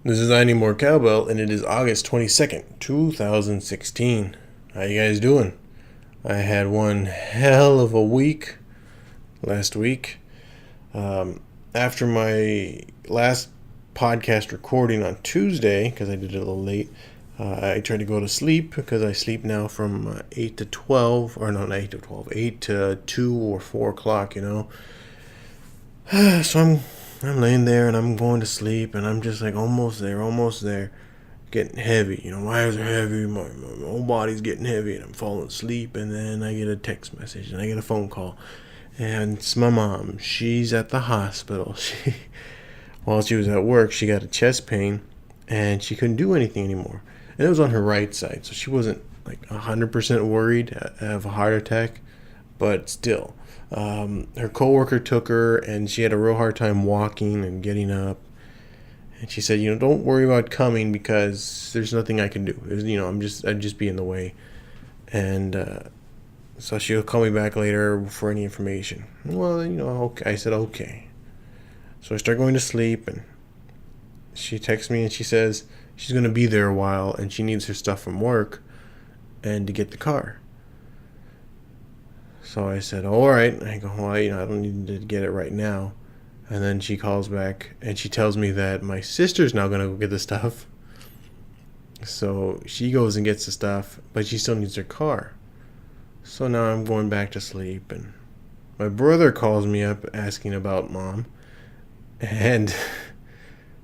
This is Ineedmorcowbell, and it is August 22nd, 2016. How you guys doing? I had one hell of a week last week. After my last podcast recording on Tuesday, because I did it a little late, I tried to go to sleep because I sleep now from 8 to 12, or no, not 8 to 12, 8 to 2 or 4 o'clock, So I'm laying there and I'm going to sleep and I'm just like almost there, getting heavy. Why is it heavy? My whole body's getting heavy and I'm falling asleep. And then I get a text message and I get a phone call. And it's my mom. She's at the hospital. While she was at work, she got a chest pain and she couldn't do anything anymore. And it was on her right side. So she wasn't like 100% worried of a heart attack, but still. Her coworker took her and she had a real hard time walking and getting up. And she said, don't worry about coming because there's nothing I can do. I'd just be in the way. And so she'll call me back later for any information. Well, okay. I said, okay. So I start going to sleep and she texts me and she says she's going to be there a while and she needs her stuff from work and to get the car. So I said, all right. I go, well, I don't need to get it right now. And then she calls back and she tells me that my sister's now going to go get the stuff. So she goes and gets the stuff, but she still needs her car. So now I'm going back to sleep. And my brother calls me up asking about mom. And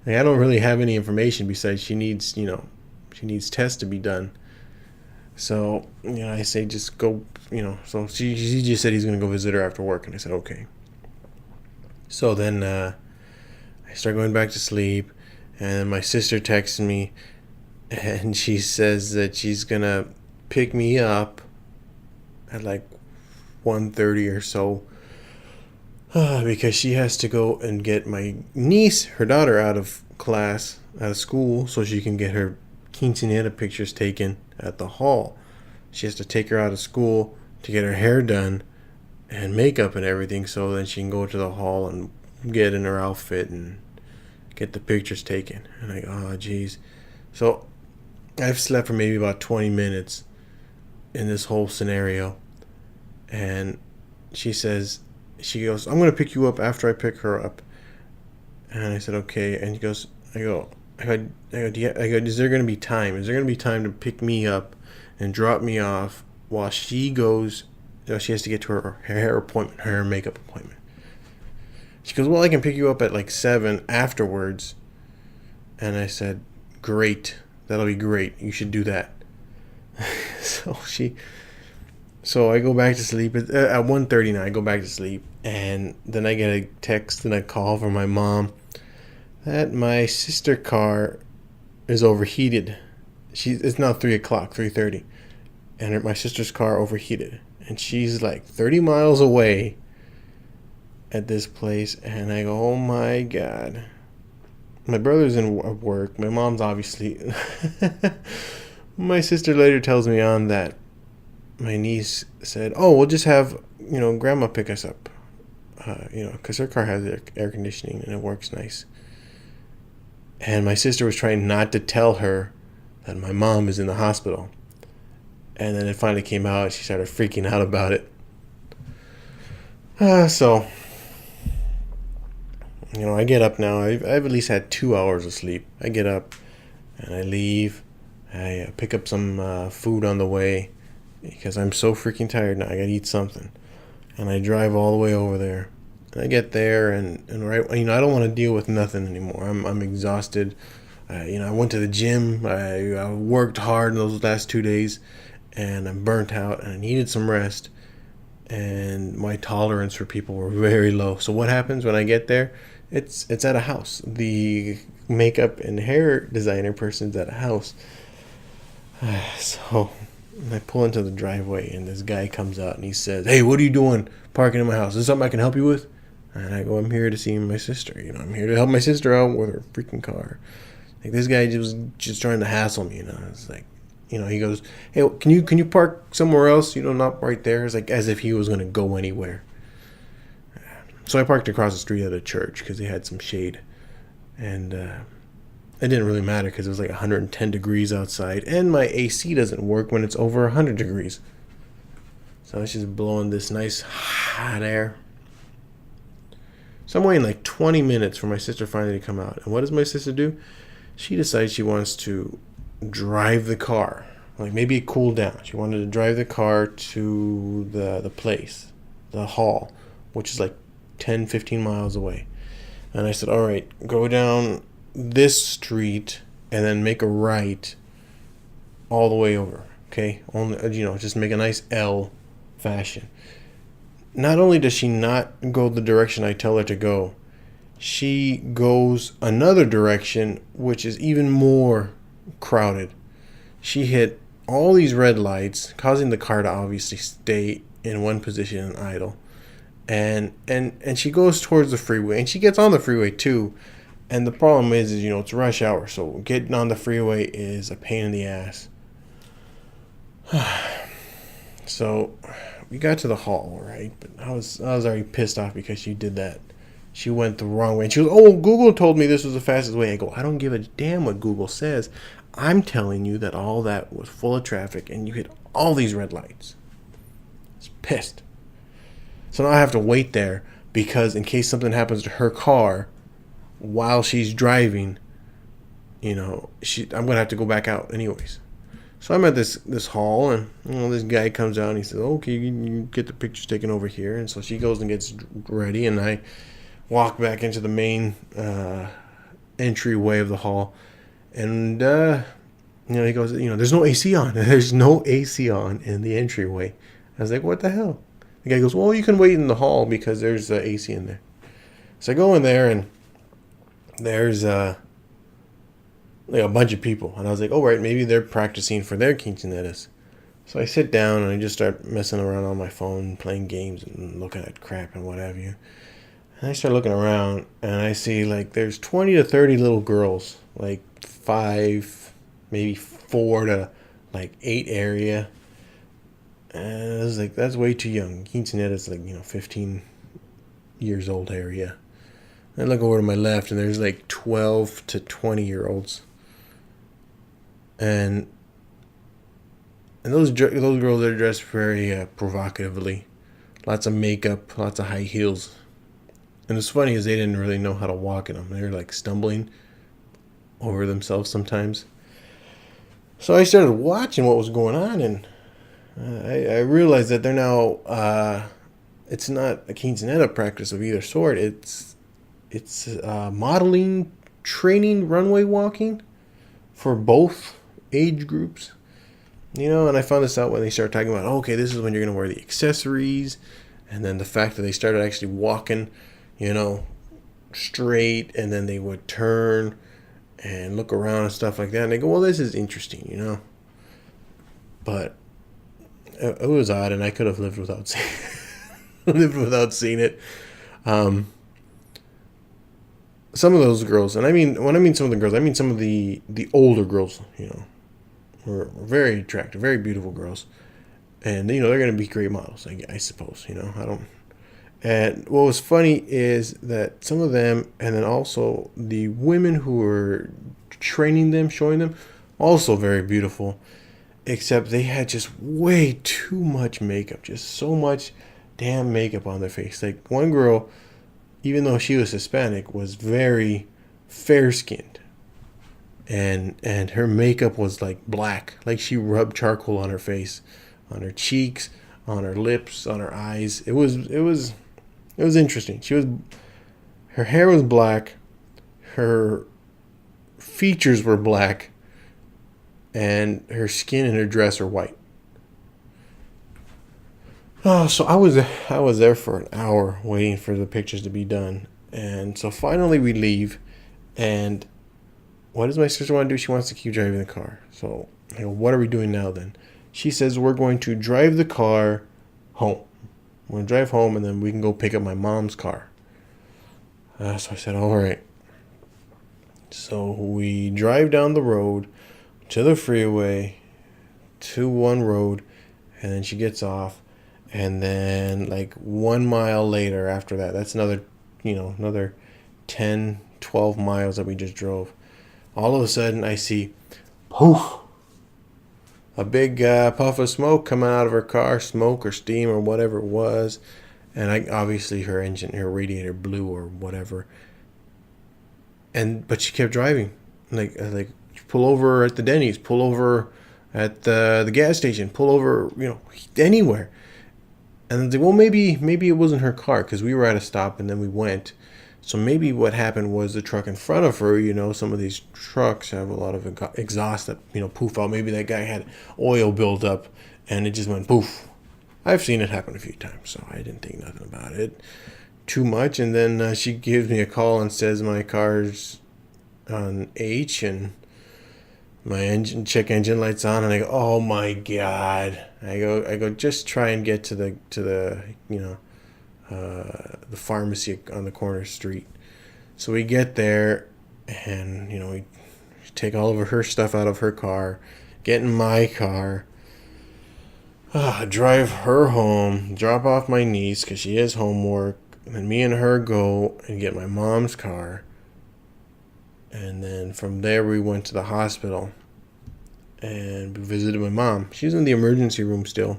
I don't really have any information besides she needs tests to be done. So, I say just go, so she just said he's going to go visit her after work. And I said, okay. So then I start going back to sleep. And my sister texts me. And she says that she's going to pick me up at like 1:30 or so. Because she has to go and get my niece, her daughter, out of school. So she can get her quinceañera pictures taken at the hall. She has to take her out of school to get her hair done and makeup and everything, so then she can go to the hall and get in her outfit and get the pictures taken. And I go, oh geez. So I've slept for maybe about 20 minutes in this whole scenario. And she goes, I'm going to pick you up after I pick her up. And I said, okay. And I go, is there going to be time? Is there going to be time to pick me up and drop me off while she goes, she has to get to her hair appointment, her makeup appointment. She goes, well, I can pick you up at like 7 afterwards. And I said, great. That'll be great. You should do that. So I go back to sleep. At 1:30 now, I go back to sleep. And then I get a text and a call from my mom that my sister car is overheated. It's now 3 o'clock, 3:30. And my sister's car overheated. And she's like 30 miles away at this place. And I go, oh my God. My brother's in work. My mom's obviously... My sister later tells me on that my niece said, oh, we'll just have, grandma pick us up. Because her car has air conditioning and it works nice. And my sister was trying not to tell her that my mom is in the hospital. And then it finally came out. She started freaking out about it. So, I get up now. I've at least had 2 hours of sleep. I get up and I leave. I pick up some food on the way because I'm so freaking tired now. I gotta eat something. And I drive all the way over there. And I get there and right, I don't want to deal with nothing anymore. I'm exhausted. I went to the gym. I worked hard in those last 2 days. And I'm burnt out and I needed some rest. And my tolerance for people were very low. So what happens when I get there? It's at a house. The makeup and hair designer person's at a house. So I pull into the driveway and this guy comes out and he says, hey, what are you doing parking in my house? Is this something I can help you with? And I go, I'm here to see my sister. I'm here to help my sister out with her freaking car. Like, this guy was just trying to hassle me. It's like, he goes, hey, can you park somewhere else? Not right there. It's like as if he was going to go anywhere. So I parked across the street at a church because they had some shade. And It didn't really matter because it was like 110 degrees outside, and my AC doesn't work when it's over 100 degrees. So it's just blowing this nice hot air. So I'm waiting like 20 minutes for my sister finally to come out. And what does my sister do? She decides she wants to drive the car. Like maybe cool down. She wanted to drive the car to the place, the hall, which is like 10, 15 miles away. And I said, all right, go down this street and then make a right all the way over. Okay? Only, just make a nice L fashion. Not only does she not go the direction I tell her to go, she goes another direction, which is even more crowded. She hit all these red lights, causing the car to obviously stay in one position and idle. And she goes towards the freeway, and she gets on the freeway too. And the problem is it's rush hour, so getting on the freeway is a pain in the ass. So we got to the hall, right? But I was already pissed off because she did that. She went the wrong way. And she was, Google told me this was the fastest way. I go, I don't give a damn what Google says. I'm telling you that all that was full of traffic and you hit all these red lights. I was pissed. So now I have to wait there because in case something happens to her car while she's driving, I'm going to have to go back out anyways. So I'm at this hall, and this guy comes out and he says, okay, you get the pictures taken over here. And so she goes and gets ready, and I walk back into the main entryway of the hall. And, he goes, there's no AC on. There's no AC on in the entryway. I was like, what the hell? The guy goes, well, you can wait in the hall because there's AC in there. So I go in there, and there's a bunch of people. And I was like, oh, right, maybe they're practicing for their quinceañeras. So I sit down, and I just start messing around on my phone, playing games and looking at crap and what have you. And I start looking around, and I see, there's 20 to 30 little girls, 5, maybe 4 to, 8 area. And I was like, that's way too young. Quinceañera's 15 years old area. I look over to my left, and there's 12 to 20-year-olds. And those girls are dressed very provocatively. Lots of makeup, lots of high heels. And what's funny is they didn't really know how to walk in them. They were stumbling over themselves sometimes. So I started watching what was going on, and I realized that they're now, it's not a quinceañera practice of either sort. It's modeling, training, runway walking for both age groups. And I found this out when they started talking about, okay, this is when you're going to wear the accessories. And then the fact that they started actually walking, straight, and then they would turn and look around and stuff like that. And they go, well, this is interesting, But it was odd, and I could have lived without seeing it. Some of those girls, and when I mean some of the girls, I mean some of the older girls, were very attractive, very beautiful girls. And, they're going to be great models, I suppose, I don't. And what was funny is that some of them, and then also the women who were training them, showing them, also very beautiful, except they had just way too much makeup, just so much damn makeup on their face. One girl, even though she was Hispanic, was very fair-skinned. And her makeup was black. She rubbed charcoal on her face, on her cheeks, on her lips, on her eyes. It was interesting. Her hair was black, her features were black, and her skin and her dress are white. Oh, so I was there for an hour waiting for the pictures to be done. And so finally we leave, and what does my sister want to do? She wants to keep driving the car. So I go, what are we doing now then? She says we're going to drive the car home. We're going to drive home, and then we can go pick up my mom's car. So I said, all right. So we drive down the road to the freeway, to one road, and then she gets off. And then 1 mile later after that, that's another 10, 12 miles that we just drove. All of a sudden, I see, poof, a big puff of smoke coming out of her car, smoke or steam or whatever it was. And obviously her radiator blew or whatever. But she kept driving. Like pull over at the Denny's, pull over at the gas station, pull over, anywhere. And well, maybe it wasn't her car, because we were at a stop and then we went. So maybe what happened was the truck in front of her, some of these trucks have a lot of exhaust that, poof out. Maybe that guy had oil built up and it just went poof. I've seen it happen a few times, so I didn't think nothing about it too much. And then she gives me a call and says my car's on H and my check engine light's on, and I go, oh my God. I go, just try and get to the the pharmacy on the corner street. So we get there, and we take all of her stuff out of her car, get in my car, drive her home, drop off my niece because she has homework, and then me and her go and get my mom's car. And then from there we went to the hospital and we visited my mom. She's in the emergency room still.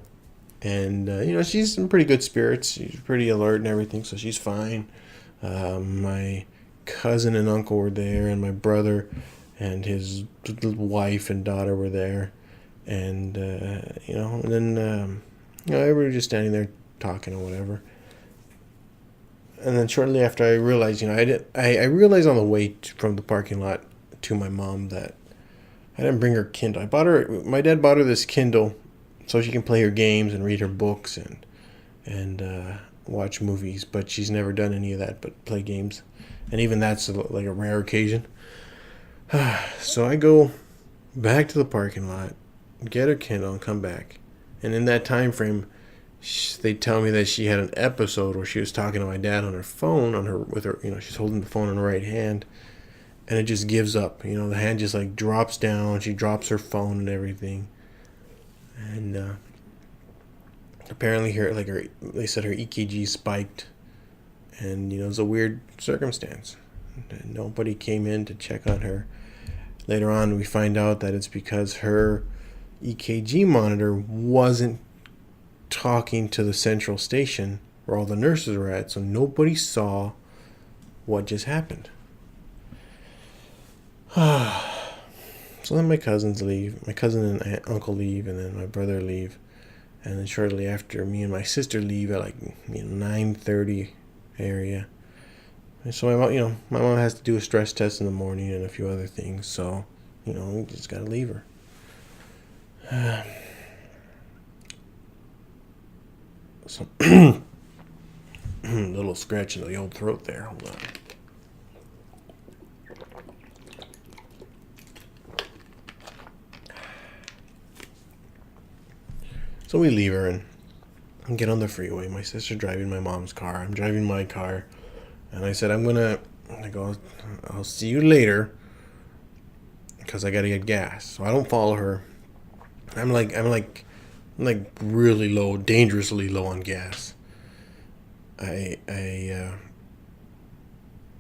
And, she's in pretty good spirits. She's pretty alert and everything, so she's fine. My cousin and uncle were there, and my brother and his wife and daughter were there. And, and then, everybody was just standing there talking or whatever. And then shortly after, I realized, I realized on the way from the parking lot to my mom that I didn't bring her Kindle. My dad bought her this Kindle so she can play her games and read her books and watch movies, but she's never done any of that but play games. And even that's like a rare occasion. So I go back to the parking lot, get her Kindle, and come back. And in that time frame, they tell me that she had an episode where she was talking to my dad on her phone, she's holding the phone in her right hand, and it just gives up. The hand just like drops down. She drops her phone and everything. And apparently they said her EKG spiked, and it was a weird circumstance. And nobody came in to check on her. Later on, we find out that it's because her EKG monitor wasn't talking to the central station where all the nurses were at, so nobody saw what just happened. So then my cousins leave, my cousin and uncle leave, and then my brother leave, and then shortly after, me and my sister leave at 9:30 area. And so my mom has to do a stress test in the morning and a few other things, so we just gotta leave her. So, little scratch in the old throat there. Hold on. So we leave her and get on the freeway. My sister's driving my mom's car. I'm driving my car. And I said, I'll see you later because I got to get gas. So I don't follow her. I'm like really low, dangerously low on gas. I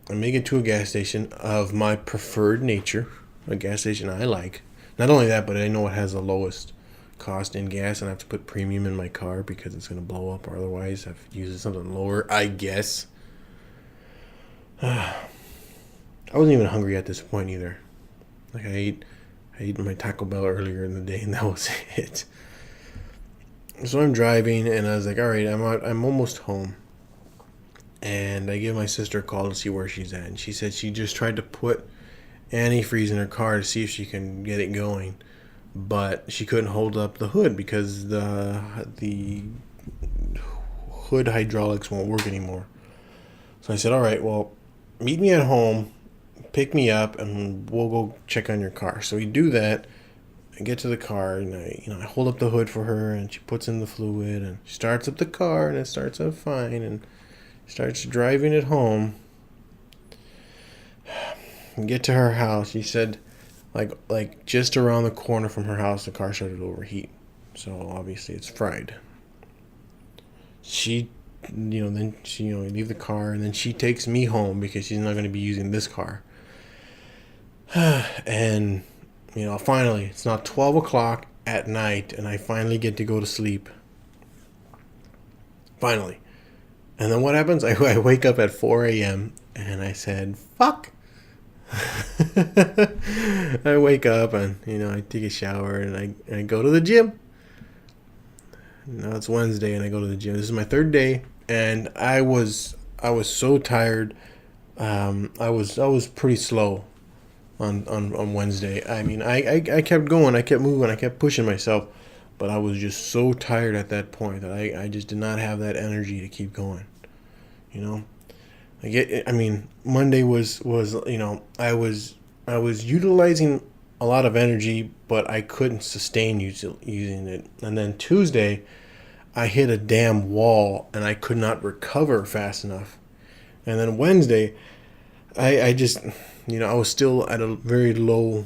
make it to a gas station of my preferred nature, a gas station I like. Not only that, but I know it has the lowest cost in gas, and I have to put premium in my car because it's going to blow up, or otherwise I've used something lower, I guess. I wasn't even hungry at this point either. I ate my Taco Bell earlier in the day, and that was it. So I'm driving, and I was like, all right, I'm almost home. And I give my sister a call to see where she's at. And she said she just tried to put antifreeze in her car to see if she can get it going. But she couldn't hold up the hood because the hood hydraulics won't work anymore. So I said, all right, well, meet me at home, pick me up, and we'll go check on your car. So we do that. I get to the car, and I hold up the hood for her, and she puts in the fluid, and she starts up the car, and it starts up fine, and starts driving it home. And get to her house. She said, like just around the corner from her house, the car started to overheat. So obviously it's fried. She, then she, we leave the car, and then she takes me home because she's not going to be using this car. And, finally, it's now 12 o'clock at night, and I finally get to go to sleep. Finally. And then what happens? I wake up at 4 a.m., and I said, fuck. I wake up, and, I take a shower, and I go to the gym. Now it's Wednesday, and I go to the gym. This is my third day, and I was so tired. I was pretty slow on Wednesday. I mean, I kept going, I kept moving, I kept pushing myself, but I was just so tired at that point that I just did not have that energy to keep going. Monday was I was utilizing a lot of energy, but I couldn't sustain using it. And then Tuesday, I hit a damn wall, and I could not recover fast enough. And then Wednesday, I just, I was still at a very low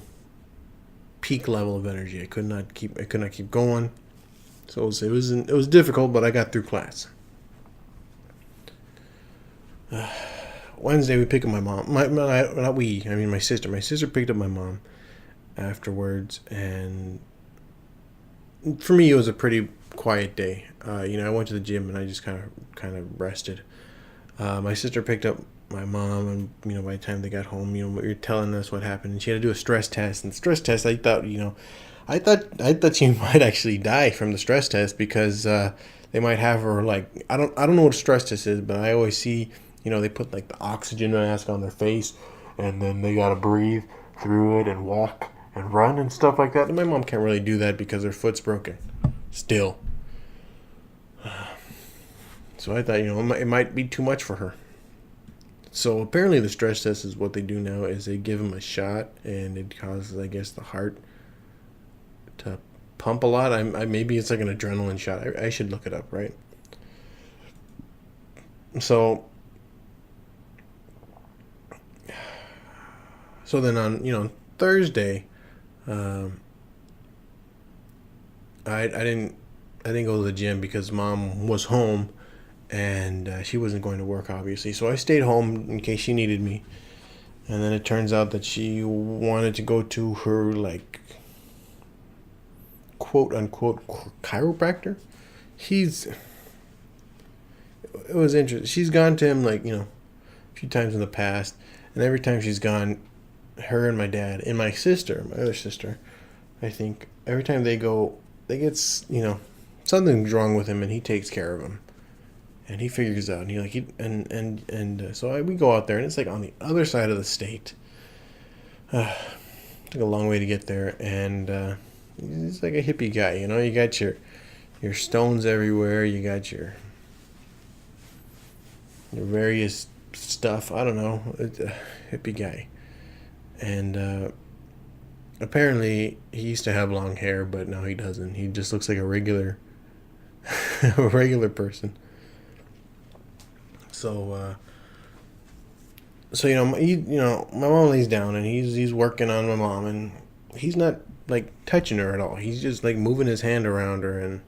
peak level of energy. I could not keep going. So it was difficult, but I got through class. Wednesday we pick up my mom. My sister. My sister picked up my mom afterwards, and for me it was a pretty quiet day. I went to the gym and I just kind of rested. My sister picked up my mom, and by the time they got home, you're telling us what happened, and she had to do a stress test. And the stress test, I thought she might actually die from the stress test, because they might have her, like, I don't know what a stress test is, but I always see, they put like the oxygen mask on their face, and then they gotta breathe through it and walk and run and stuff like that. And my mom can't really do that because her foot's broken still. So I thought, it might be too much for her. So apparently the stress test is what they do now, is they give them a shot, and it causes, I guess, the heart to pump a lot. Maybe it's like an adrenaline shot. I should look it up, right? So then on Thursday, I didn't go to the gym because Mom was home, and she wasn't going to work, obviously. So I stayed home in case she needed me. And then it turns out that she wanted to go to her, like, quote unquote chiropractor. It was interesting. She's gone to him, like, a few times in the past, and every time she's gone, her and my dad and my sister, my other sister, I think, every time they go, they get, something's wrong with him, and he takes care of him, and he figures it out, and so we go out there, and it's like on the other side of the state. Took a long way to get there, and he's like a hippie guy, you got your stones everywhere, you got your various stuff. I don't know, it's a hippie guy. And apparently he used to have long hair, but now he doesn't. He just looks like a regular person. So my mom lays down, and he's working on my mom, and he's not like touching her at all. He's just like moving his hand around her, and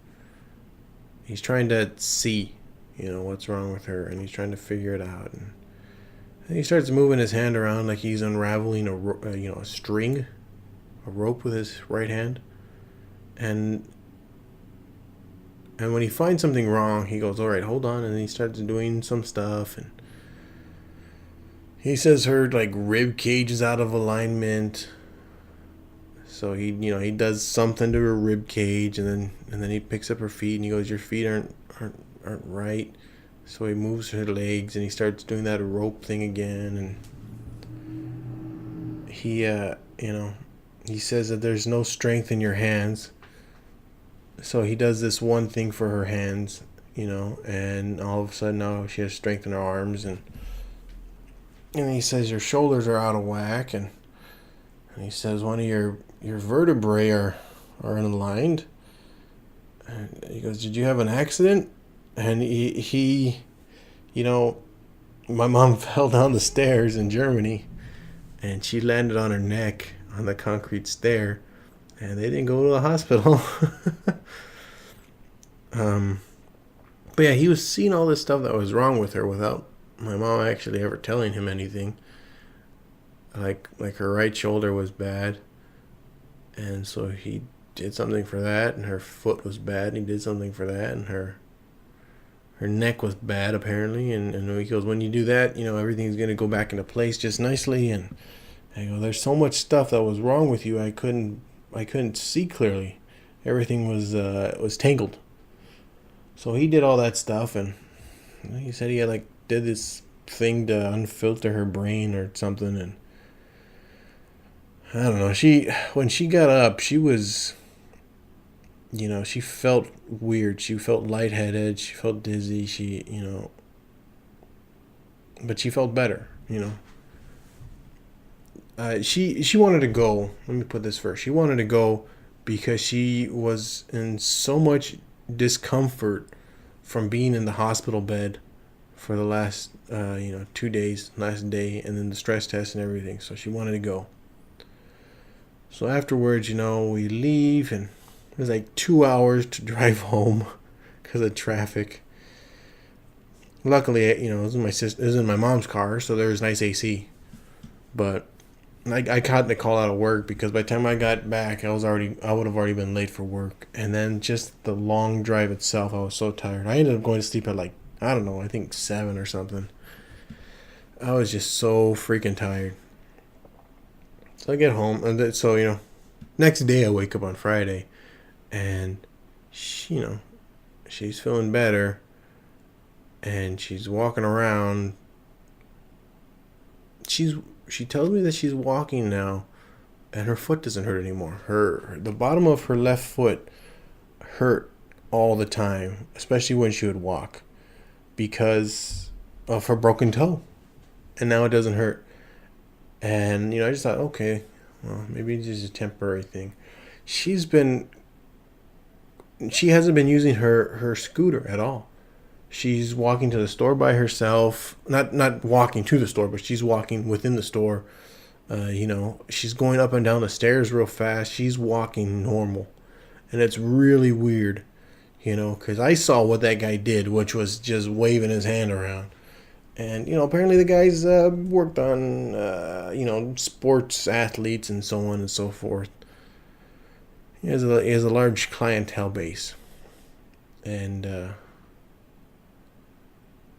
he's trying to see, what's wrong with her, and he's trying to figure it out. And he starts moving his hand around like he's unraveling a string, a rope with his right hand. And when he finds something wrong, he goes, all right, hold on. And he starts doing some stuff. And he says her, like, rib cage is out of alignment. So he does something to her rib cage. And then he picks up her feet, and he goes, your feet aren't right. So he moves her legs, and he starts doing that rope thing again, and he says that there's no strength in your hands. So he does this one thing for her hands, and all of a sudden now she has strength in her arms, and he says your shoulders are out of whack, and he says one of your vertebrae are unaligned. And he goes, did you have an accident? And he my mom fell down the stairs in Germany, and she landed on her neck on the concrete stair, and they didn't go to the hospital. But yeah, he was seeing all this stuff that was wrong with her without my mom actually ever telling him anything. like her right shoulder was bad, and so he did something for that, and her foot was bad, and he did something for that, and her neck was bad apparently, and he goes, when you do that, everything's gonna go back into place just nicely, and I go, there's so much stuff that was wrong with you, I couldn't see clearly, everything was tangled. So he did all that stuff, and he said he had did this thing to unfilter her brain or something, and I don't know. When she got up, she was, she felt weird. She felt lightheaded. She felt dizzy. But she felt better. She wanted to go. Let me put this first. She wanted to go because she was in so much discomfort from being in the hospital bed for the last 2 days, last day, and then the stress test and everything. So she wanted to go. So afterwards, we leave, and it was 2 hours to drive home because of traffic. Luckily, it was in my mom's car, so there was nice AC. But I caught the call out of work because by the time I got back, I would have already been late for work. And then just the long drive itself, I was so tired. I ended up going to sleep at I don't know, I think 7 or something. I was just so freaking tired. So I get home, and so, next day I wake up on Friday, and she's feeling better, and she's walking around. She tells me that she's walking now, and her foot doesn't hurt anymore. The bottom of her left foot hurt all the time, especially when she would walk, because of her broken toe, and now it doesn't hurt. And, I just thought, okay, well, maybe it's just a temporary thing. She hasn't been using her scooter at all. She's walking to the store by herself. Not walking to the store, but she's walking within the store. She's going up and down the stairs real fast. She's walking normal. And it's really weird, because I saw what that guy did, which was just waving his hand around. And, apparently the guy's worked on, sports athletes and so on and so forth. He has a large clientele base. And,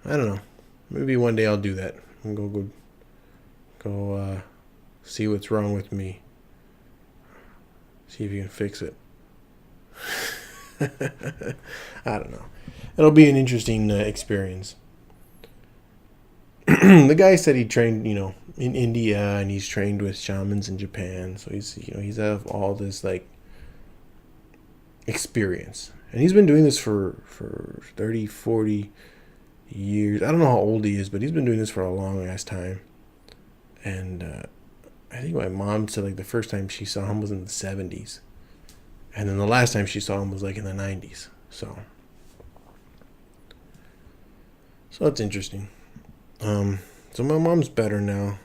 I don't know. Maybe one day I'll do that. And go see what's wrong with me. See if you can fix it. I don't know. It'll be an interesting experience. The guy said he trained, in India, and he's trained with shamans in Japan. So he's have all this experience, and he's been doing this for 30, 40 years. I don't know how old he is, but he's been doing this for a long ass time. And I think my mom said the first time she saw him was in the 70s, and then the last time she saw him was in the 90s. So it's interesting. So my mom's better now.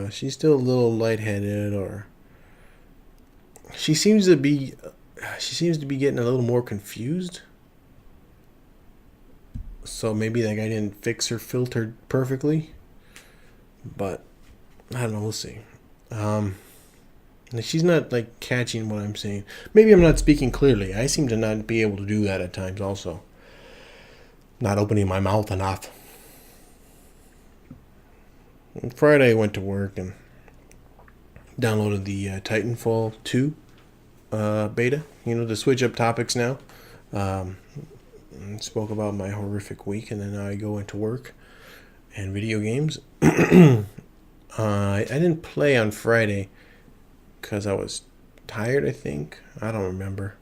She's still a little lightheaded, or she seems to be getting a little more confused. So maybe that guy didn't fix her filter perfectly, but I don't know. We'll see. She's not catching what I'm saying. Maybe I'm not speaking clearly. I seem to not be able to do that at times also. Not opening my mouth enough. On Friday I went to work and downloaded the Titanfall 2 beta, to switch up topics now. Spoke about my horrific week, and then I go into work and video games. I didn't play on Friday because I was tired, I think. I don't remember.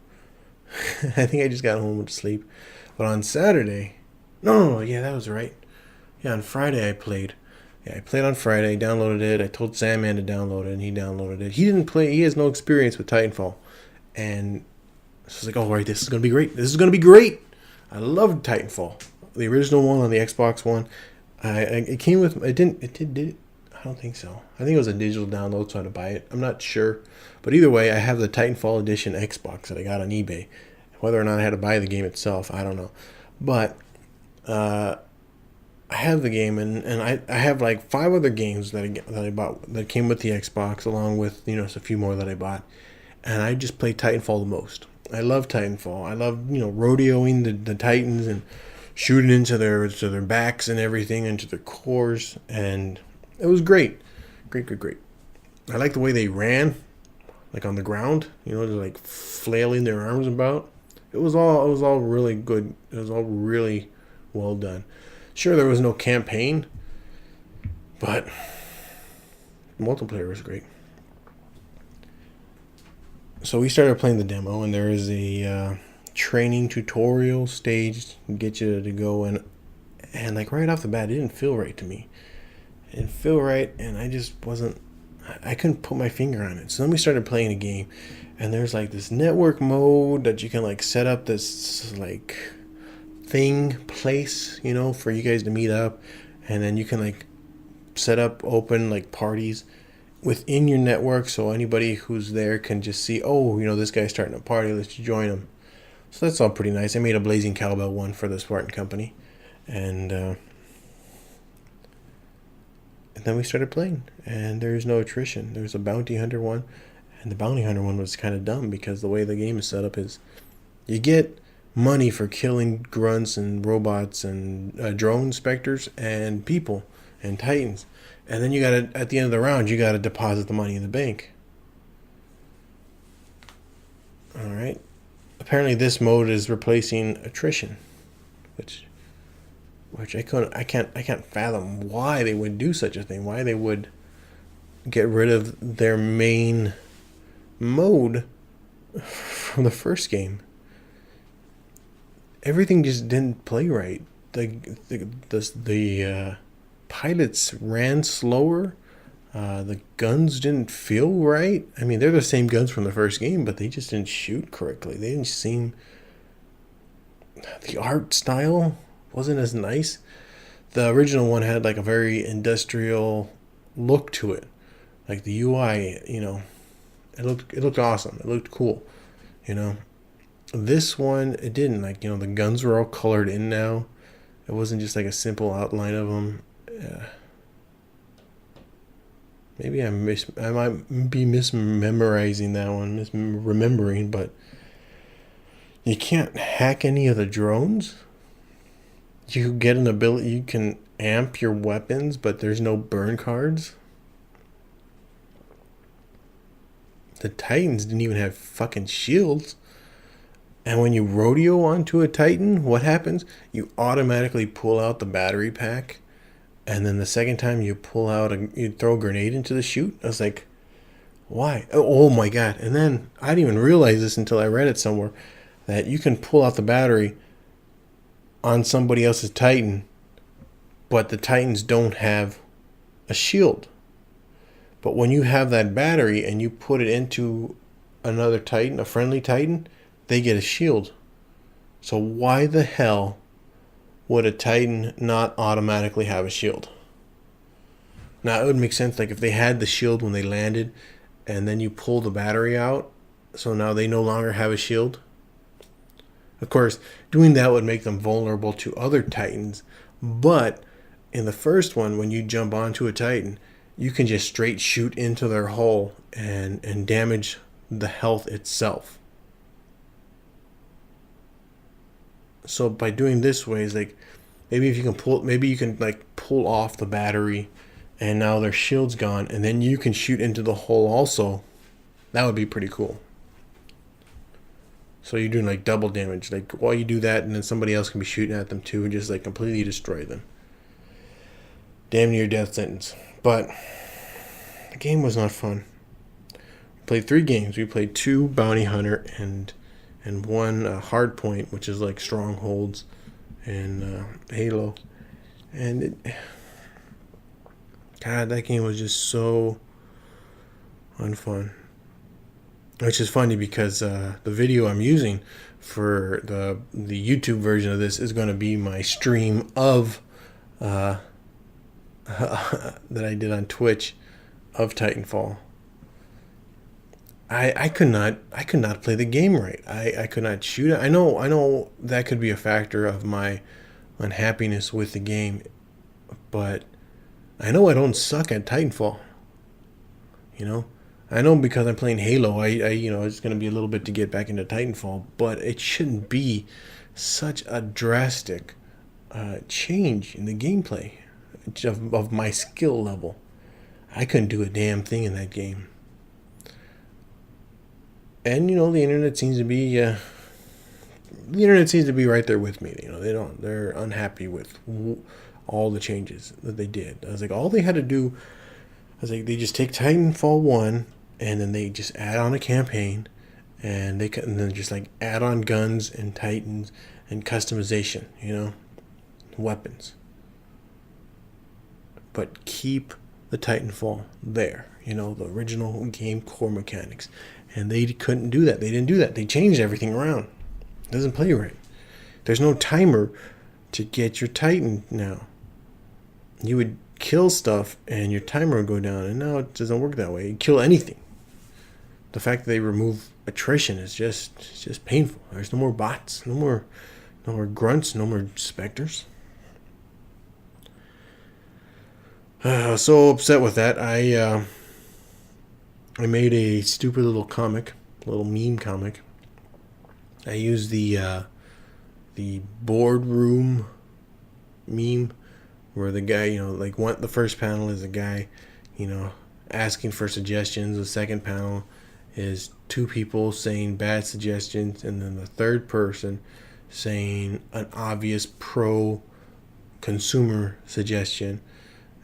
I think I just got home to sleep. But on Saturday... No, yeah, that was right. Yeah, on Friday I played. Yeah, I played on Friday, downloaded it. I told Sandman to download it, and he downloaded it. He didn't play. He has no experience with Titanfall. And so I was like, this is going to be great. This is going to be great. I loved Titanfall. The original one on the Xbox One. It came with... It did it? I don't think so. I think it was a digital download, so I had to buy it. I'm not sure. But either way, I have the Titanfall Edition Xbox that I got on eBay. Whether or not I had to buy the game itself, I don't know. But... I have the game, and I have like 5 other games that I bought that came with the Xbox, along with a few more that I bought, and I just play Titanfall the most. I love Titanfall. I love rodeoing the Titans and shooting into their backs and everything, into their cores, and it was great, great, great, great. I like the way they ran, like on the ground. They're like flailing their arms about. It was all really good. It was all really well done. Sure, there was no campaign, but multiplayer was great. So we started playing the demo, and there is a training tutorial stage to get you to go, and like right off the bat, it didn't feel right to me. It didn't feel right, and I couldn't put my finger on it. So then we started playing a game, and there's like this network mode that you can like set up this like place, for you guys to meet up, and then you can like set up open like parties within your network, so anybody who's there can just see, oh, this guy's starting a party, let's join him. So that's all pretty nice. I made a blazing cowbell one for the Spartan company, and then we started playing, and there's no attrition. There's a bounty hunter one, and the bounty hunter one was kind of dumb because the way the game is set up is you get money for killing grunts and robots and drone specters and people and titans, and then at the end of the round you gotta deposit the money in the bank. All right. Apparently this mode is replacing attrition, which I can't fathom why they would do such a thing. Why they would get rid of their main mode from the first game. Everything just didn't play right. The pilots ran slower. The guns didn't feel right. I mean, they're the same guns from the first game, but they just didn't shoot correctly. They didn't seem. The art style wasn't as nice. The original one had like a very industrial look to it. Like the UI, it looked awesome. It looked cool, This one, it didn't. Like, the guns were all colored in now. It wasn't just like a simple outline of them. Maybe I might be mismemorizing that one, misremembering, but you can't hack any of the drones. You get an ability, you can amp your weapons, but there's no burn cards. The Titans didn't even have fucking shields. And when you rodeo onto a Titan, what happens? You automatically pull out the battery pack. And then the second time you you throw a grenade into the chute. I was like, why? Oh my God. And then I didn't even realize this until I read it somewhere, that you can pull out the battery on somebody else's Titan, but the Titans don't have a shield. But when you have that battery and you put it into another Titan, a friendly Titan, they get a shield. So why the hell would a Titan not automatically have a shield? Now, it would make sense like if they had the shield when they landed and then you pull the battery out, so now they no longer have a shield. Of course, doing that would make them vulnerable to other Titans, but in the first one, when you jump onto a Titan, you can just straight shoot into their hull and damage the health itself. So by doing this way, is like maybe you can like pull off the battery, and now their shield's gone, and then you can shoot into the hull also. That would be pretty cool. So you're doing like double damage. Like while you do that, and then somebody else can be shooting at them too, and just like completely destroy them. Damn near death sentence. But the game was not fun. We played 3 games. We played 2 Bounty Hunter and 1 hard point, which is like strongholds and Halo. And God, that game was just so unfun. Which is funny because the video I'm using for the YouTube version of this is going to be my stream of that I did on Twitch of Titanfall. I could not play the game right. I could not shoot it. I know that could be a factor of my unhappiness with the game. But I know I don't suck at Titanfall. You know, I know because I'm playing Halo, I it's going to be a little bit to get back into Titanfall, but it shouldn't be such a drastic change in the gameplay of my skill level. I couldn't do a damn thing in that game. And the internet seems to be right there with me. They're unhappy with all the changes that they did. I was like, all they had to do, I was like, they just take Titanfall 1 and then they just add on a campaign, and then just like add on guns and Titans and customization, weapons. But keep the Titanfall there, the original game core mechanics. And they couldn't do that. They didn't do that. They changed everything around. It doesn't play right. There's no timer to get your Titan now. You would kill stuff and your timer would go down, and now it doesn't work that way. You kill anything. The fact that they remove attrition is just painful. There's no more bots, no more grunts, no more specters. So upset with that. I made a stupid little comic, little meme comic. I used the boardroom meme, where the guy, the first panel is a guy, asking for suggestions. The second panel is two people saying bad suggestions, and then the third person saying an obvious pro-consumer suggestion,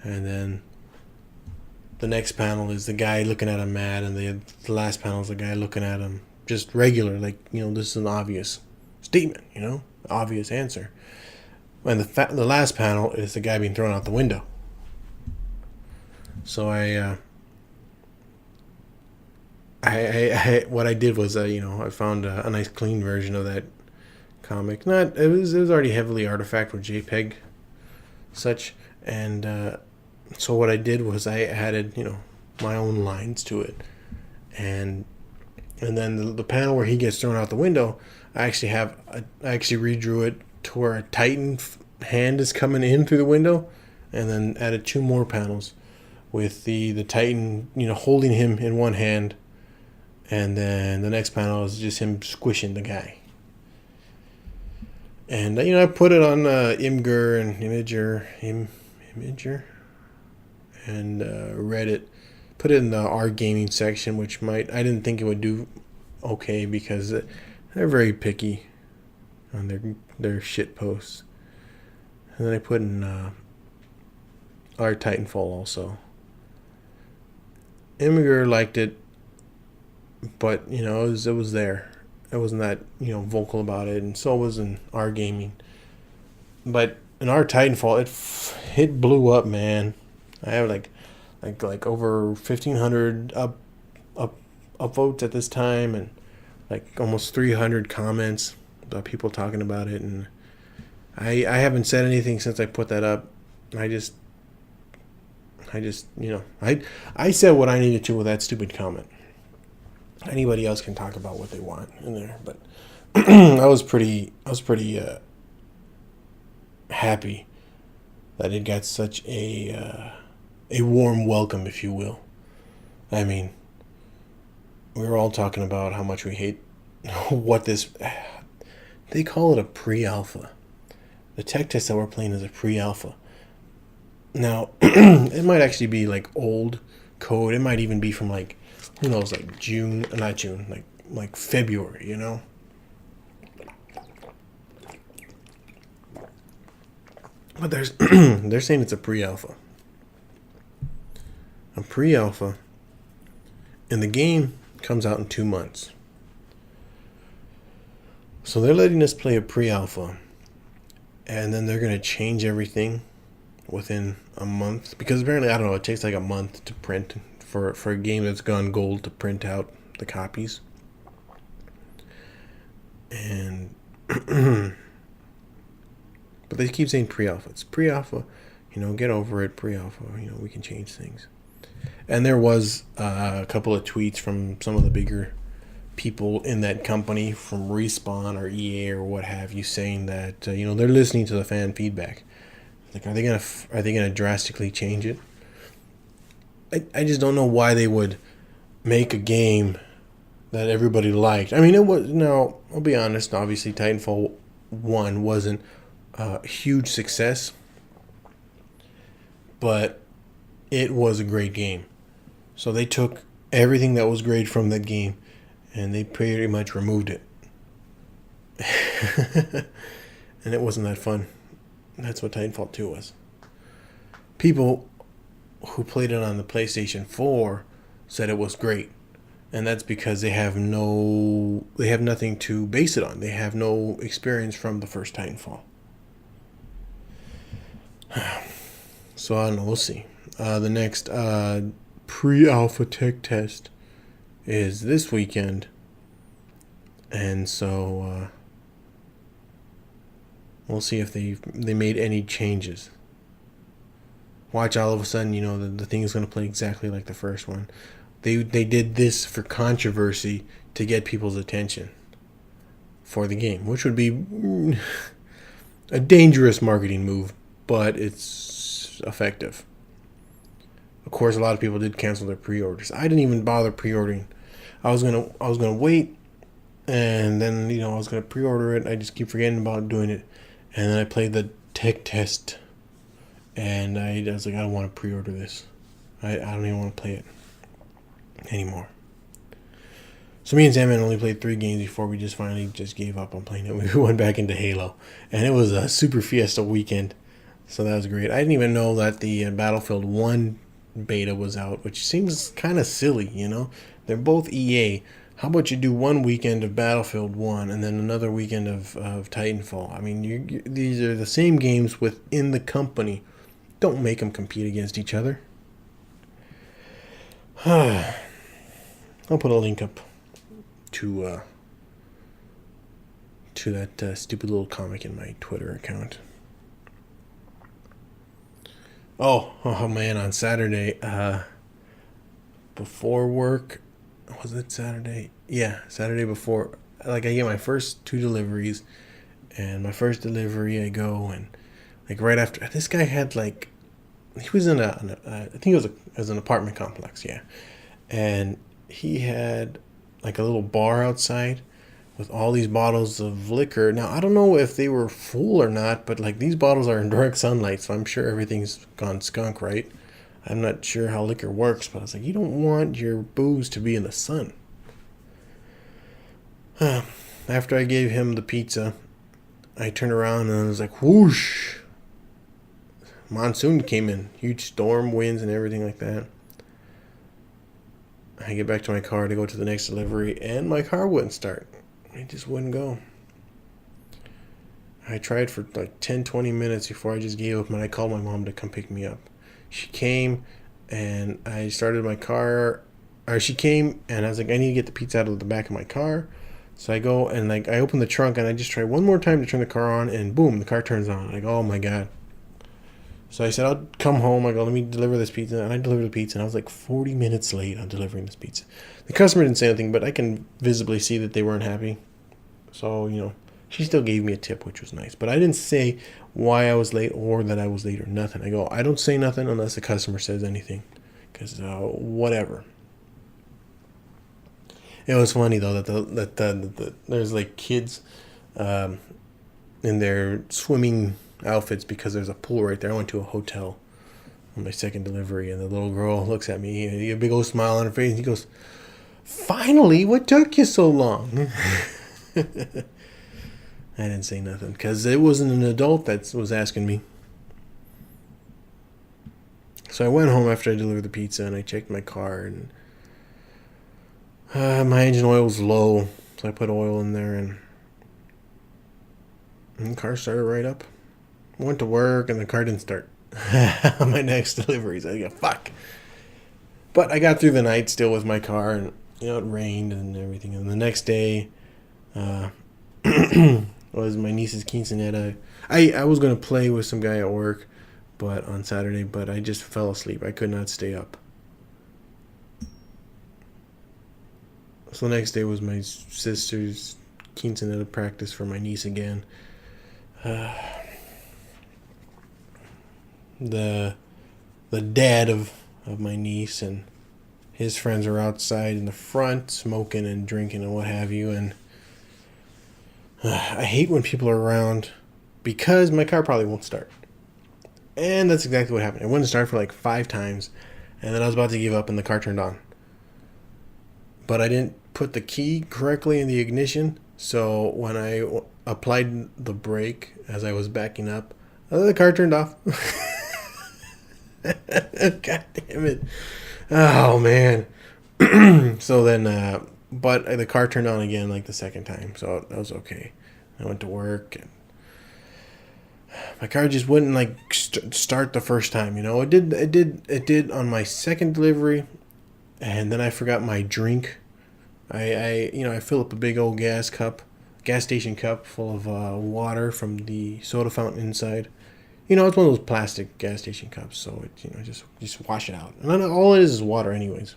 and then the next panel is the guy looking at him mad, and the last panel is the guy looking at him just regular, like, this is an obvious statement, obvious answer. And the last panel is the guy being thrown out the window. So I what I did was I found a nice clean version of that comic. It was already heavily artifact with JPEG such, and so what I did was I added my own lines to it, and then the panel where he gets thrown out the window, I actually redrew it to where a Titan hand is coming in through the window, and then added two more panels with the Titan holding him in one hand, and then the next panel is just him squishing the guy. And I put it on Imgur and Imager, and Reddit. Put it in the R gaming section, which I didn't think it would do okay because they're very picky on their shit posts. And then I put in our Titanfall also. Imgur liked it, but it was there. It wasn't that vocal about it, and so it was in our gaming. But in our Titanfall, it blew up, man. I have like over 1,500 upvotes at this time, and like almost 300 comments about people talking about it. And I haven't said anything since I put that up. I said what I needed to with that stupid comment. Anybody else can talk about what they want in there, but I was pretty happy that it got such a warm welcome, if you will. I mean, we were all talking about how much we hate what this... They call it a pre-alpha. The tech test that we're playing is a pre-alpha. Now, it might actually be like old code. It might even be from like, who knows, like not June, like February, But they're saying it's a pre-alpha. A pre-alpha, and the game comes out in 2 months. So they're letting us play a pre-alpha, and then they're going to change everything within a month, because apparently, I don't know, it takes like a month to print for a game that's gone gold to print out the copies. And but they keep saying pre-alpha. It's pre-alpha, get over it, pre-alpha, we can change things. And there was a couple of tweets from some of the bigger people in that company, from Respawn or EA or what have you, saying that they're listening to the fan feedback. Like, are they gonna drastically change it? I just don't know why they would make a game that everybody liked. I mean, it was, no, I'll be honest, obviously Titanfall 1 wasn't a huge success, but it was a great game. So they took everything that was great from that game and they pretty much removed it. And it wasn't that fun. That's what Titanfall 2 was. People who played it on the PlayStation 4 said it was great. And that's because they have nothing to base it on. They have no experience from the first Titanfall. So I don't know, we'll see. The next pre-alpha tech test is this weekend. And so we'll see if they made any changes. Watch, all of a sudden, the thing is going to play exactly like the first one. They did this for controversy to get people's attention for the game, which would be a dangerous marketing move, but it's effective. Of course, a lot of people did cancel their pre-orders. I didn't even bother pre-ordering. I was gonna wait, and then I was gonna pre-order it. I just keep forgetting about doing it, and then I played the tech test, and I was like, I don't want to pre-order this. I don't even want to play it anymore. So me and Sandman only played 3 games before we just finally gave up on playing it. We went back into Halo, and it was a Super Fiesta weekend, so that was great. I didn't even know that the Battlefield 1 beta was out, which seems kind of silly, They're both EA. How about you do one weekend of Battlefield 1 and then another weekend of Titanfall? I mean, these are the same games within the company. Don't make them compete against each other. I'll put a link up to that stupid little comic in my Twitter account. Oh man, on Saturday, before work, was it Saturday? Yeah, Saturday before, I get my first 2 deliveries, and my first delivery, I go, and right after, this guy had he was in I think it was an apartment complex, yeah, and he had a little bar outside with all these bottles of liquor. Now, I don't know if they were full or not, but these bottles are in direct sunlight, so I'm sure everything's gone skunk, right? I'm not sure how liquor works, but I was like, you don't want your booze to be in the sun. After I gave him the pizza, I turned around and I was like, whoosh! Monsoon came in. Huge storm, winds, and everything like that. I get back to my car to go to the next delivery, and my car wouldn't start. It just wouldn't go. I tried for 10-20 minutes before I just gave up, and I called my mom to come pick me up. She came, and I started my car. Or she came, and I was like, I need to get the pizza out of the back of my car. So I go, and I open the trunk, and I just try one more time to turn the car on, and boom, the car turns on. Oh my God. So I said, I'll come home. I go, let me deliver this pizza. And I delivered the pizza, and I was 40 minutes late on delivering this pizza. The customer didn't say anything, but I can visibly see that they weren't happy. So, she still gave me a tip, which was nice. But I didn't say why I was late or that I was late or nothing. I go, I don't say nothing unless the customer says anything. Because, whatever. It was funny, though, that there's, kids in their swimming outfits because there's a pool right there. I went to a hotel on my second delivery, and the little girl looks at me, and a big old smile on her face, and he goes, finally, what took you so long? I didn't say nothing because it wasn't an adult that was asking me. So I went home after I delivered the pizza, and I checked my car, and my engine oil was low, so I put oil in there, and the car started right up. I went to work, and the car didn't start on my next deliveries. I go, fuck. But I got through the night still with my car, and it rained and everything. And the next day was my niece's quinceanera. I was going to play with some guy at work on Saturday, but I just fell asleep. I could not stay up. So the next day was my sister's quinceanera practice for my niece again. the dad of my niece and his friends are outside in the front smoking and drinking and what have you. And I hate when people are around because my car probably won't start. And that's exactly what happened. It wouldn't start for like 5 times. And then I was about to give up and the car turned on. But I didn't put the key correctly in the ignition. So when I applied the brake as I was backing up, the car turned off. God damn it. Oh, man. So then, but the car turned on again like the second time. So that was okay. I went to work and my car just wouldn't like start the first time. It did on my second delivery. And then I forgot my drink. I fill up a big old gas station cup full of water from the soda fountain inside. It's one of those plastic gas station cups, so it just wash it out. And then all it is water, anyways.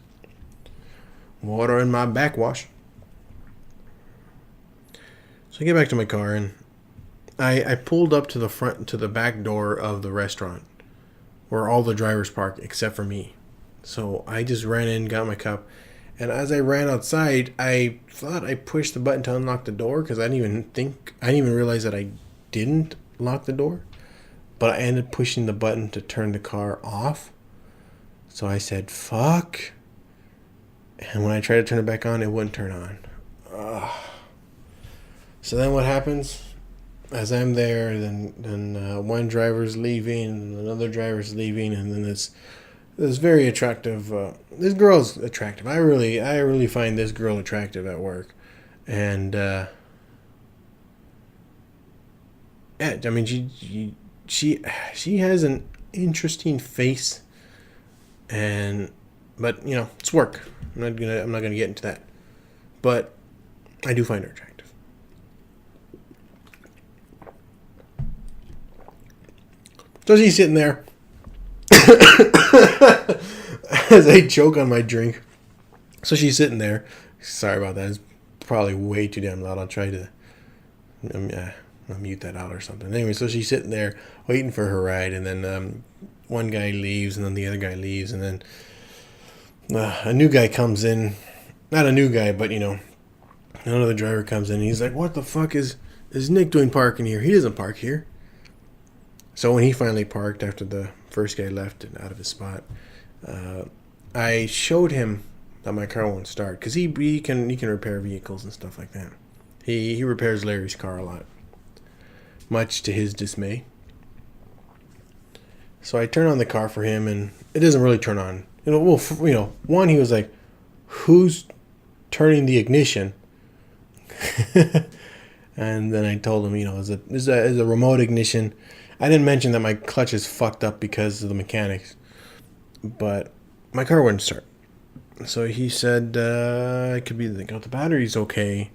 Water in my backwash. So I get back to my car and I pulled up to the back door of the restaurant, where all the drivers park except for me. So I just ran in, got my cup. And as I ran outside, I thought I pushed the button to unlock the door because I didn't even realize that I didn't lock the door. But I ended up pushing the button to turn the car off. So I said, fuck. And when I tried to turn it back on, it wouldn't turn on. Ugh. So then what happens? As I'm there, then one driver's leaving, and another driver's leaving, and then this very attractive. This girl's attractive. I really find this girl attractive at work, and yeah, I mean she has an interesting face, but it's work. I'm not gonna get into that, but I do find her attractive. So she's sitting there as I choke on my drink. So she's sitting there. Sorry about that. It's probably way too damn loud. I'll try to I'll mute that out or something. Anyway, so she's sitting there waiting for her ride, and then one guy leaves, and then the other guy leaves, and then a new guy comes in. Not a new guy, but another driver comes in. And he's like, "What the fuck is Nick doing parking here? He doesn't park here." So when he finally parked after the first guy left and out of his spot, I showed him that my car won't start because he can repair vehicles and stuff like that. He repairs Larry's car a lot, much to his dismay. So I turn on the car for him, and it doesn't really turn on. One, he was like, "Who's turning the ignition?" And then I told him, it's a remote ignition. I didn't mention that my clutch is fucked up because of the mechanics, but my car wouldn't start. So he said it could be the battery's okay.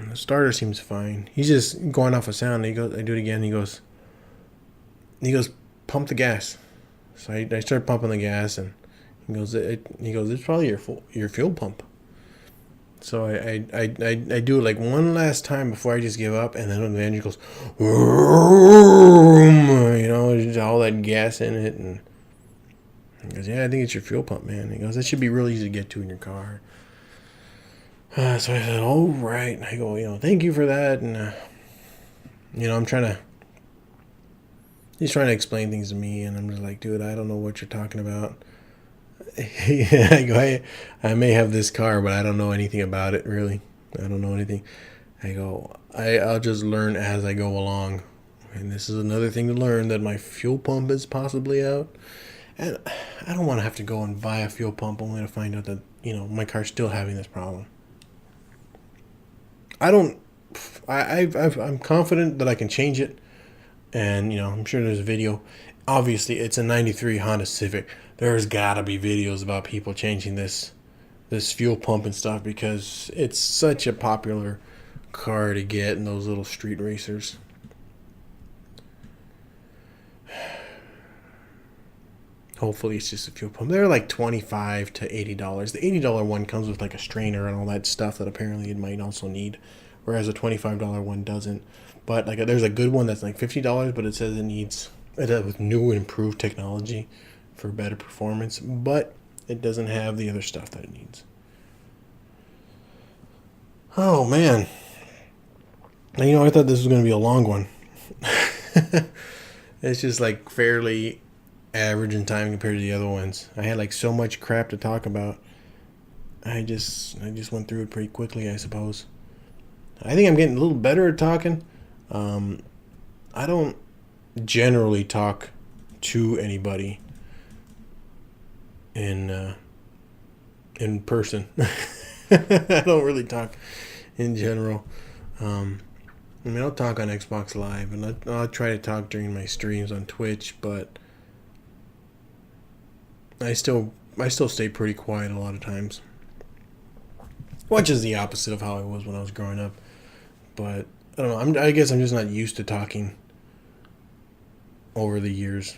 The starter seems fine. He's just going off a sound. I do it again. He goes, pump the gas. So I start pumping the gas, and he goes, it's probably your fuel pump. So I do it like one last time before I just give up, and then the engine goes, there's all that gas in it, and he goes, "Yeah, I think it's your fuel pump, man." He goes, "That should be really easy to get to in your car." So I said, "All right." I go, "Thank you for that," and he's trying to explain things to me, and I'm just like, "Dude, I don't know what you're talking about." I go, I may have this car, but I don't know anything about it, really. I don't know anything. I go, I'll just learn as I go along. And this is another thing to learn, that my fuel pump is possibly out. And I don't want to have to go and buy a fuel pump only to find out that, my car's still having this problem. I'm confident that I can change it. And, I'm sure there's a video. Obviously, it's a 93 Honda Civic. There's gotta be videos about people changing this fuel pump and stuff, because it's such a popular car to get in those little street racers. Hopefully it's just a fuel pump. They're like $25 to $80. The $80 one comes with like a strainer and all that stuff that apparently it might also need, whereas a $25 one doesn't. But like there's a good one that's like $50, but it says it needs with new and improved technology for better performance, but it doesn't have the other stuff that it needs. Oh man. Now, I thought this was going to be a long one. It's just like fairly average in time compared to the other ones. I had like so much crap to talk about. I just went through it pretty quickly, I suppose. I think I'm getting a little better at talking. I don't generally talk to anybody in person. I don't really talk in general. I'll talk on Xbox Live, and I'll try to talk during my streams on Twitch, but I still stay pretty quiet a lot of times, which is the opposite of how I was when I was growing up. But I don't know. I guess I'm just not used to talking over the years,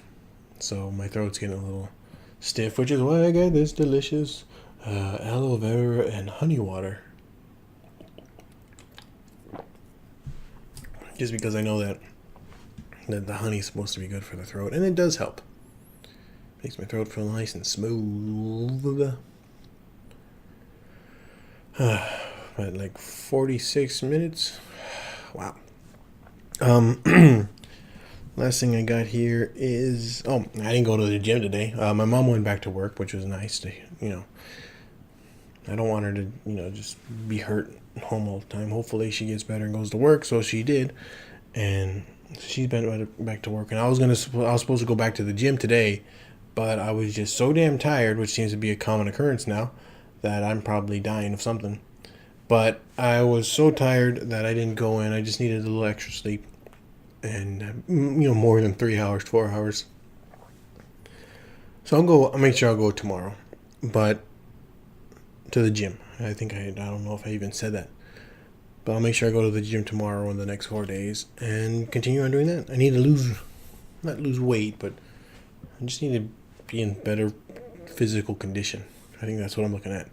so my throat's getting a little stiff, which is why I got this delicious aloe vera and honey water. Just because I know that the honey is supposed to be good for the throat, and it does help. Makes my throat feel nice and smooth. But like 46 minutes. Wow. Last thing I got here is I didn't go to the gym today. My mom went back to work, which was nice to I don't want her to just be hurt home all the time. Hopefully she gets better and goes to work. So she did, and she's been back to work. And I was supposed to go back to the gym today, but I was just so damn tired, which seems to be a common occurrence now, that I'm probably dying of something. But I was so tired that I didn't go in. I just needed a little extra sleep, and more than 3 hours, 4 hours. So I'll make sure I'll go tomorrow, but to the gym. I don't know if I even said that, but I'll make sure I go to the gym tomorrow in the next 4 days and continue on doing that. I need to not lose weight, but I just need to be in better physical condition. I think that's what I'm looking at.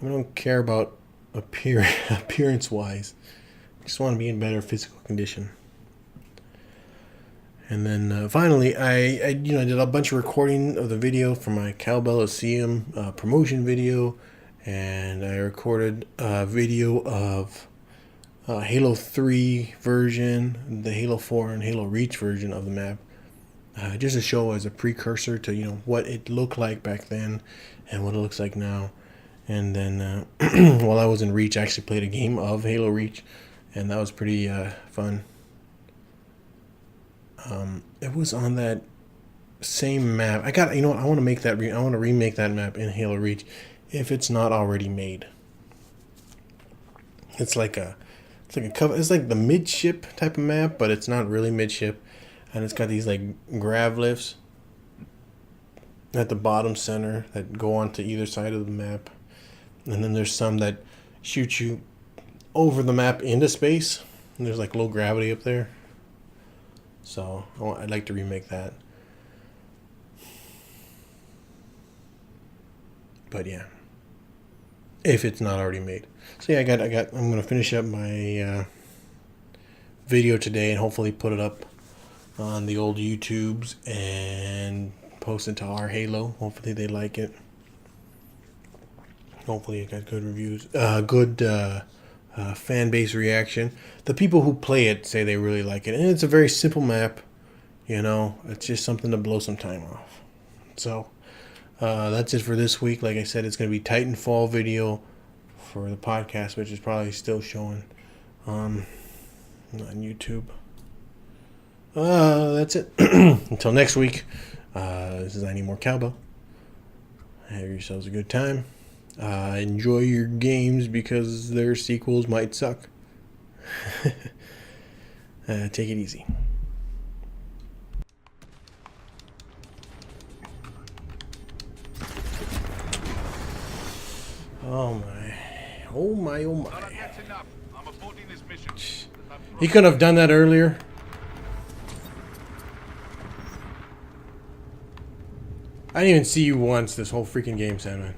I don't care about appearance wise. I just want to be in better physical condition. And then finally, I did a bunch of recording of the video for my Cowbell promotion video, and I recorded a video of Halo 3 version, the Halo 4 and Halo Reach version of the map, just to show as a precursor to what it looked like back then and what it looks like now. And then while I was in Reach, I actually played a game of Halo Reach, and that was pretty fun. It was on that same map. I want to make that. I want to remake that map in Halo Reach, if it's not already made. It's like the midship type of map, but it's not really midship, and it's got these like grav lifts at the bottom center that go onto either side of the map, and then there's some that shoot you over the map into space, and there's like low gravity up there. So I'd like to remake that. But yeah, if it's not already made. So yeah, I'm gonna finish up my video today and hopefully put it up on the old YouTubes and post it to our Halo. Hopefully they like it. Hopefully it got good reviews, good fan base reaction. The people who play it say they really like it, and it's a very simple map. It's just something to blow some time off. So that's it for this week. Like I said, it's going to be Titanfall video for the podcast, which is probably still showing on YouTube. That's it. Until next week, this is Ineedmorcowbell. Have yourselves a good time. Enjoy your games because their sequels might suck. Take it easy. Oh my. Oh my, oh my. He couldn't have done that earlier. I didn't even see you once this whole freaking game, Sandman.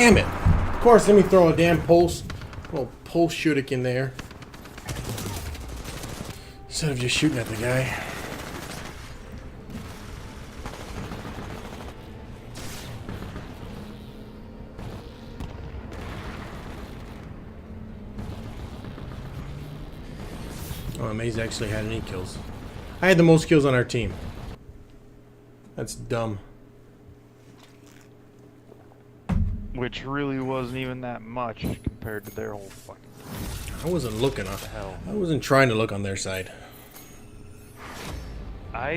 Damn it! Of course, let me throw a damn pulse. Little pulse shootik in there. Instead of just shooting at the guy. Oh, Maze actually had any kills. I had the most kills on our team. That's dumb. Which really wasn't even that much compared to their whole fucking... I wasn't looking on. Hell. I wasn't trying to look on their side. I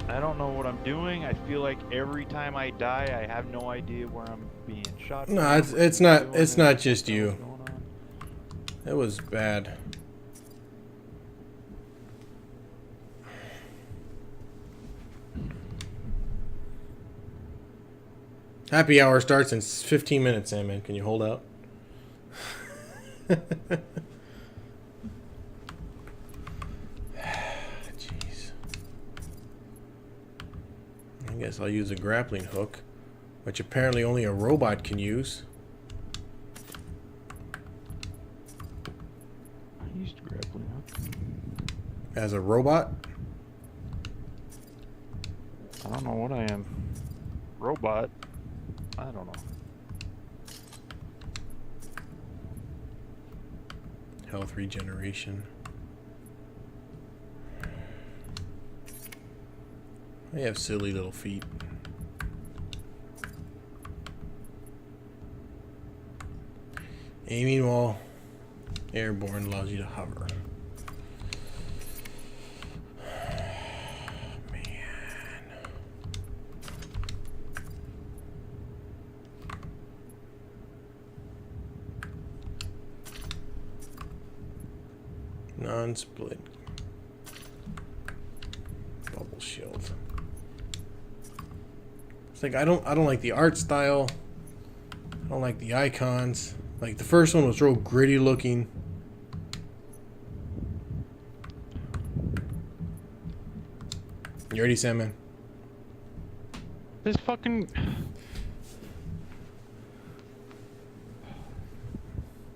don't know what I'm doing. I feel like every time I die, I have no idea where I'm being shot. No, it's not just you. It was bad. Happy hour starts in 15 minutes, Sandman. Can you hold out? Jeez. I guess I'll use a grappling hook, which apparently only a robot can use. I used a grappling hook. As a robot? I don't know what I am. Robot? I don't know. Health regeneration. I have silly little feet. Aiming while airborne allows you to hover. Non-split bubble shield. It's like I don't like the art style. I don't like the icons. Like the first one was real gritty looking. You ready, Sandman? This fucking...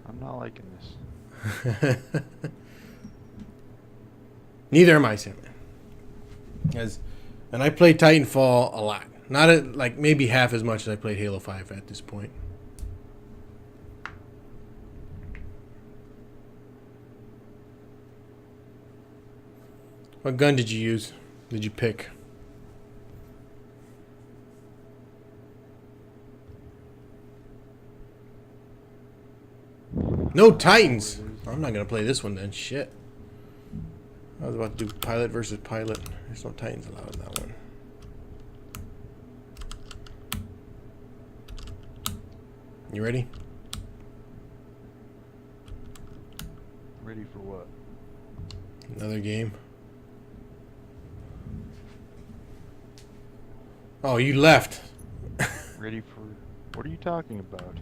I'm not liking this. Neither am I, Sandman. And I played Titanfall a lot. Not like maybe half as much as I played Halo 5 at this point. What gun did you use? Did you pick? No Titans! I'm not gonna play this one then. Shit. I was about to do pilot versus pilot. There's no Titans allowed in that one. You ready? Ready for what? Another game. Oh, you left. Ready for... What are you talking about?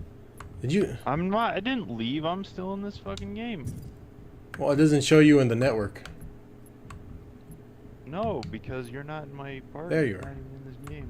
Did you? I'm not... I didn't leave. I'm still in this fucking game. Well, it doesn't show you in the network. No, because you're not in my party. There you You're are. not even in this game.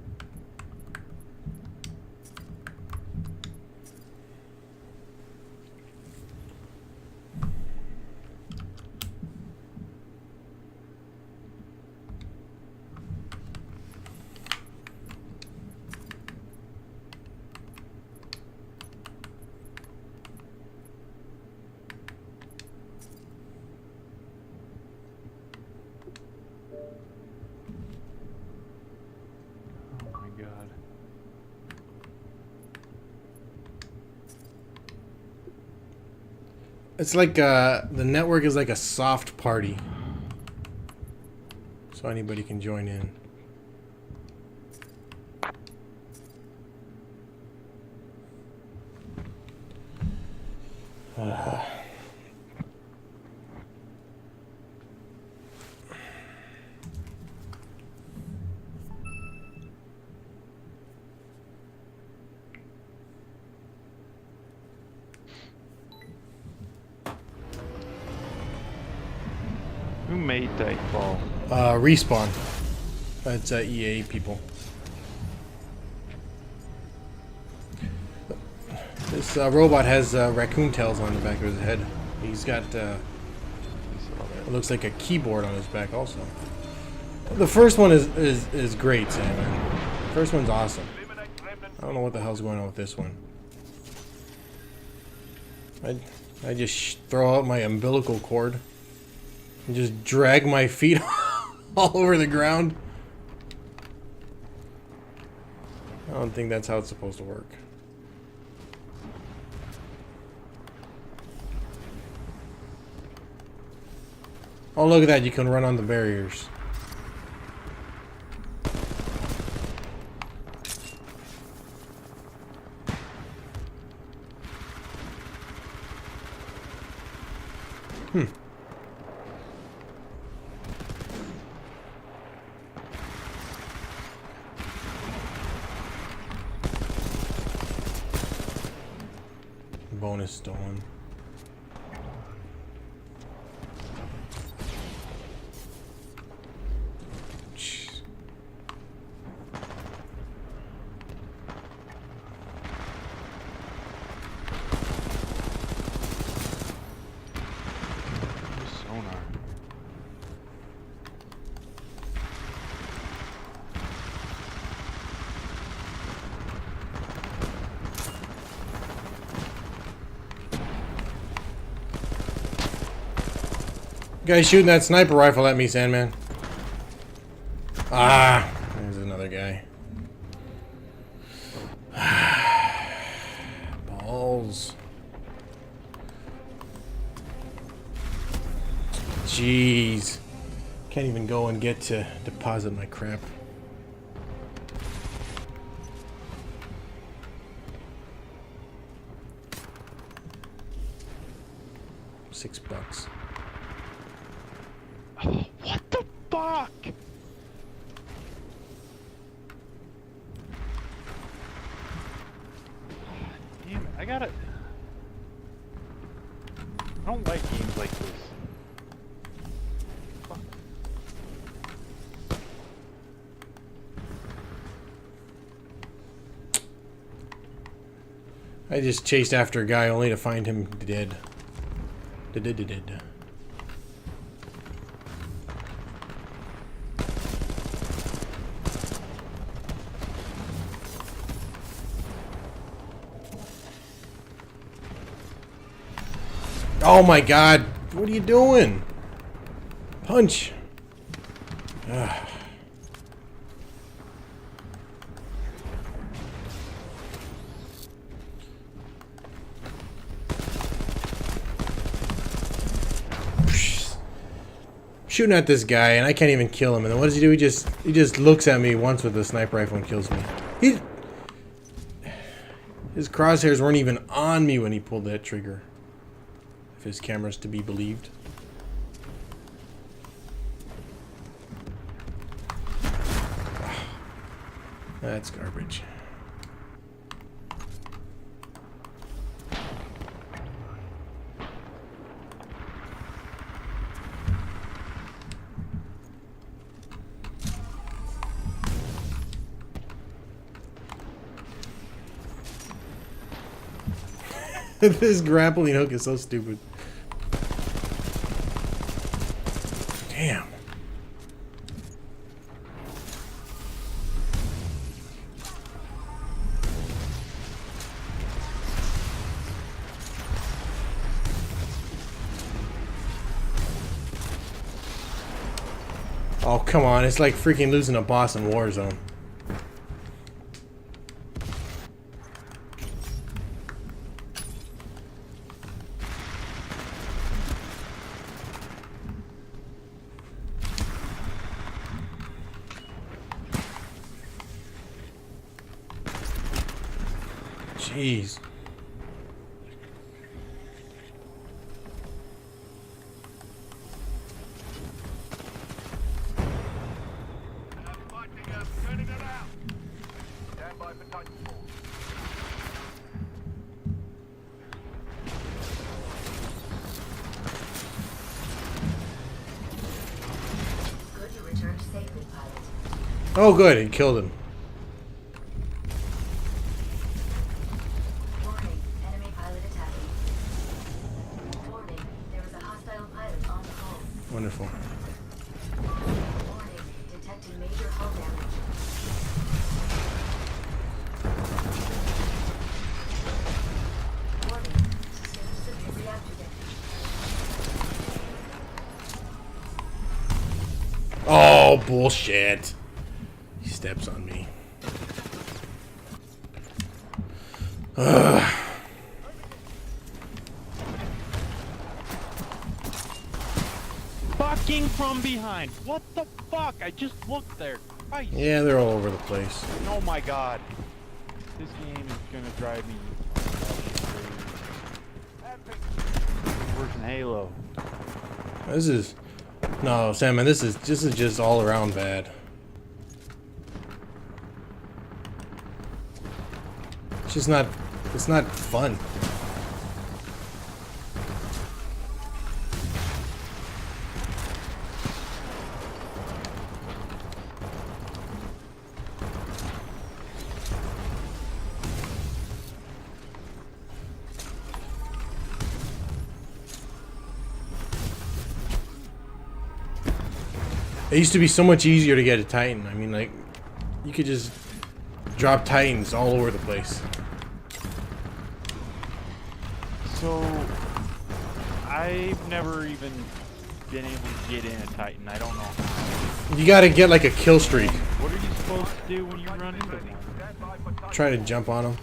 Oh my god. It's like the network is like a soft party, so anybody can join in. Who made Titanfall? Respawn. That's EA people. This robot has raccoon tails on the back of his head. He's got, it looks like a keyboard on his back also. The first one is great, Sandman. The first one's awesome. I don't know what the hell's going on with this one. I just throw out my umbilical cord and just drag my feet all over the ground. I don't think that's how it's supposed to work. Oh, look at that. You can run on the barriers. Bonus stolen. Jeez. Sonar. Guy's shooting that sniper rifle at me, Sandman. Ah, there's another guy. Balls. Jeez. Can't even go and get to deposit my crap. $6. What the fuck? Damn it, I gotta... I don't like games like this. Fuck. I just chased after a guy only to find him dead. Dead. Oh my god, what are you doing? Punch. Ugh. Shooting at this guy and I can't even kill him. And then what does he do? He just looks at me once with a sniper rifle and kills me. His crosshairs weren't even on me when he pulled that trigger. If his camera's to be believed. That's garbage. This grappling hook is so stupid. Damn. Oh, come on. It's like freaking losing a boss in Warzone. Jeez. Turning it out. Stand by for Titanfall. Good to return safely, pilot. Oh, good. He killed him. Warning, enemy Wonderful. Warning, detecting major hull damage. Warning, sustained severe reactor damage. Oh, bullshit. He steps on me. Ugh. Fucking from behind. What the fuck? I just looked there. Christ. Yeah, they're all over the place. Oh my god. This game is gonna drive me worse than Halo. This is... No, Sandman, this is just all around bad. It's just not... It's not fun. It used to be so much easier to get a Titan. I mean, like, you could just drop Titans all over the place. So, I've never even been able to get in a Titan. I don't know how. You gotta get like a kill streak. What are you supposed to do when you run into one? Try to jump on them.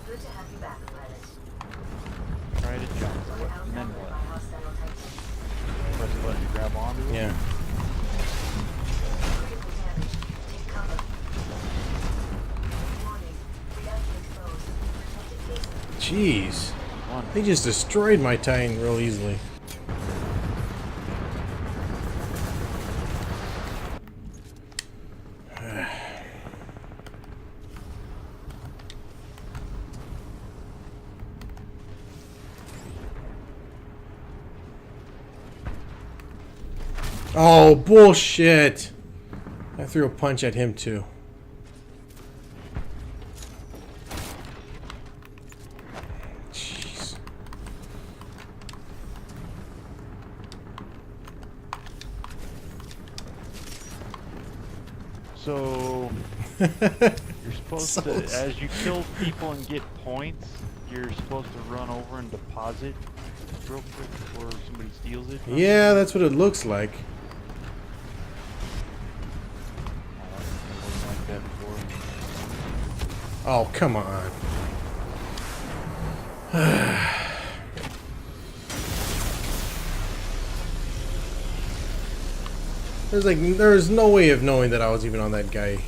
Good to have you back, pilot. Try to jump. What, and then what? Press the button to grab onto it? Yeah. Critical damage. Take cover. Warning, reactor exposed. Protected base. Jeez. They just destroyed my Titan real easily. Oh, bullshit! I threw a punch at him too. Jeez. So, you're supposed So to, as you kill people and get points, you're supposed to run over and deposit real quick before somebody steals it. from you? Yeah, that's what it looks like. Oh, it wasn't like that before. Oh, come on. There's no way of knowing that I was even on that guy.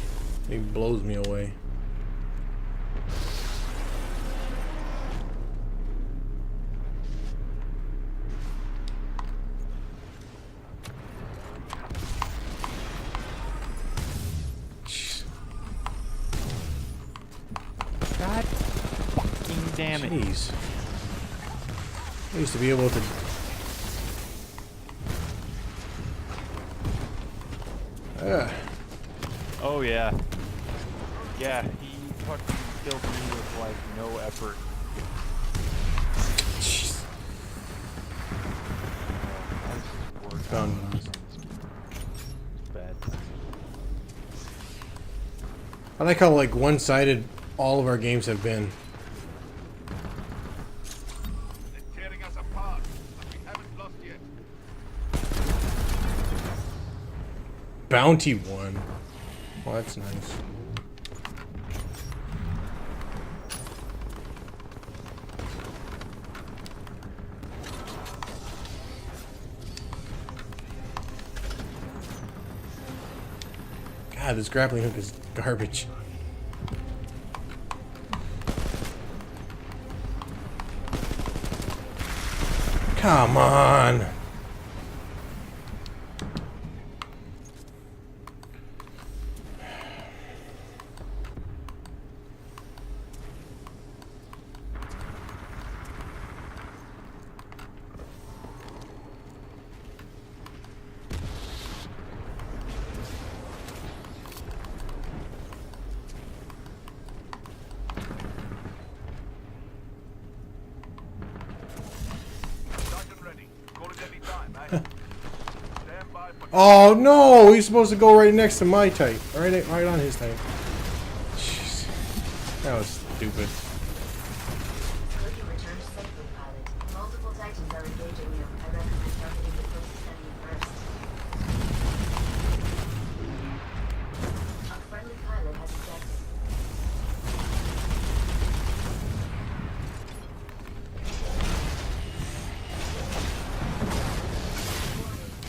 He blows me away. Jeez. God fucking damn it. Jeez. I used to be able to... Oh yeah. Yeah, he fucking killed me with like no effort. Jeez. Found it. Bad. I like how like one-sided all of our games have been. They're tearing us apart, but we haven't lost yet. Bounty one. Well, that's nice. God, this grappling hook is garbage. Come on. Oh no! He's supposed to go right next to my Titan. Right on his Titan. Jeez. That was stupid. Good you returned safely, pilot. Multiple Titans are engaging you. I recommend targeting the closest enemy first. A friendly pilot has ejected.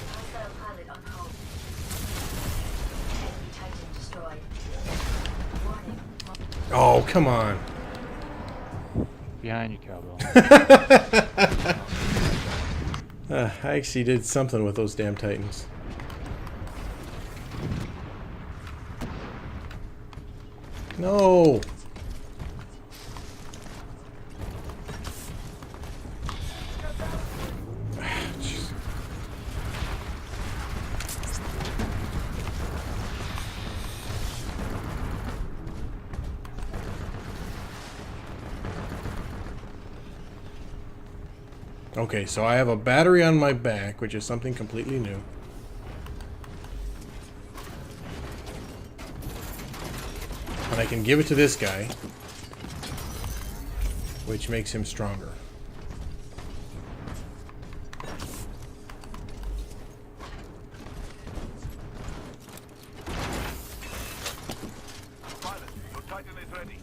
Hostile pilot on hold. Enemy Titan destroyed. Warning. Oh, come on. Behind you, Cowbell. I actually did something with those damn Titans. No! Jeez. Okay, so I have a battery on my back, which is something completely new. And I can give it to this guy, which makes him stronger. Pilot, your Titan is ready.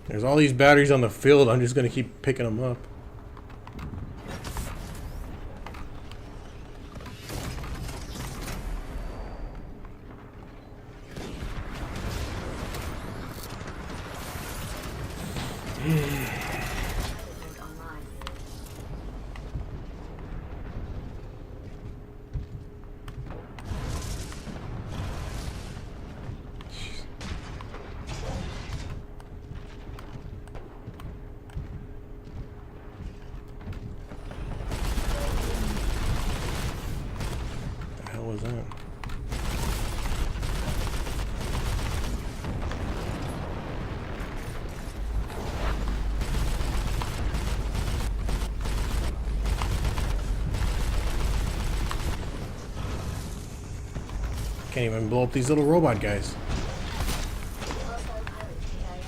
There's all these batteries on the field, I'm just going to keep picking them up. Pilot online. What the hell was that? Can't even blow up these little robot guys. Hostile pilot KIA.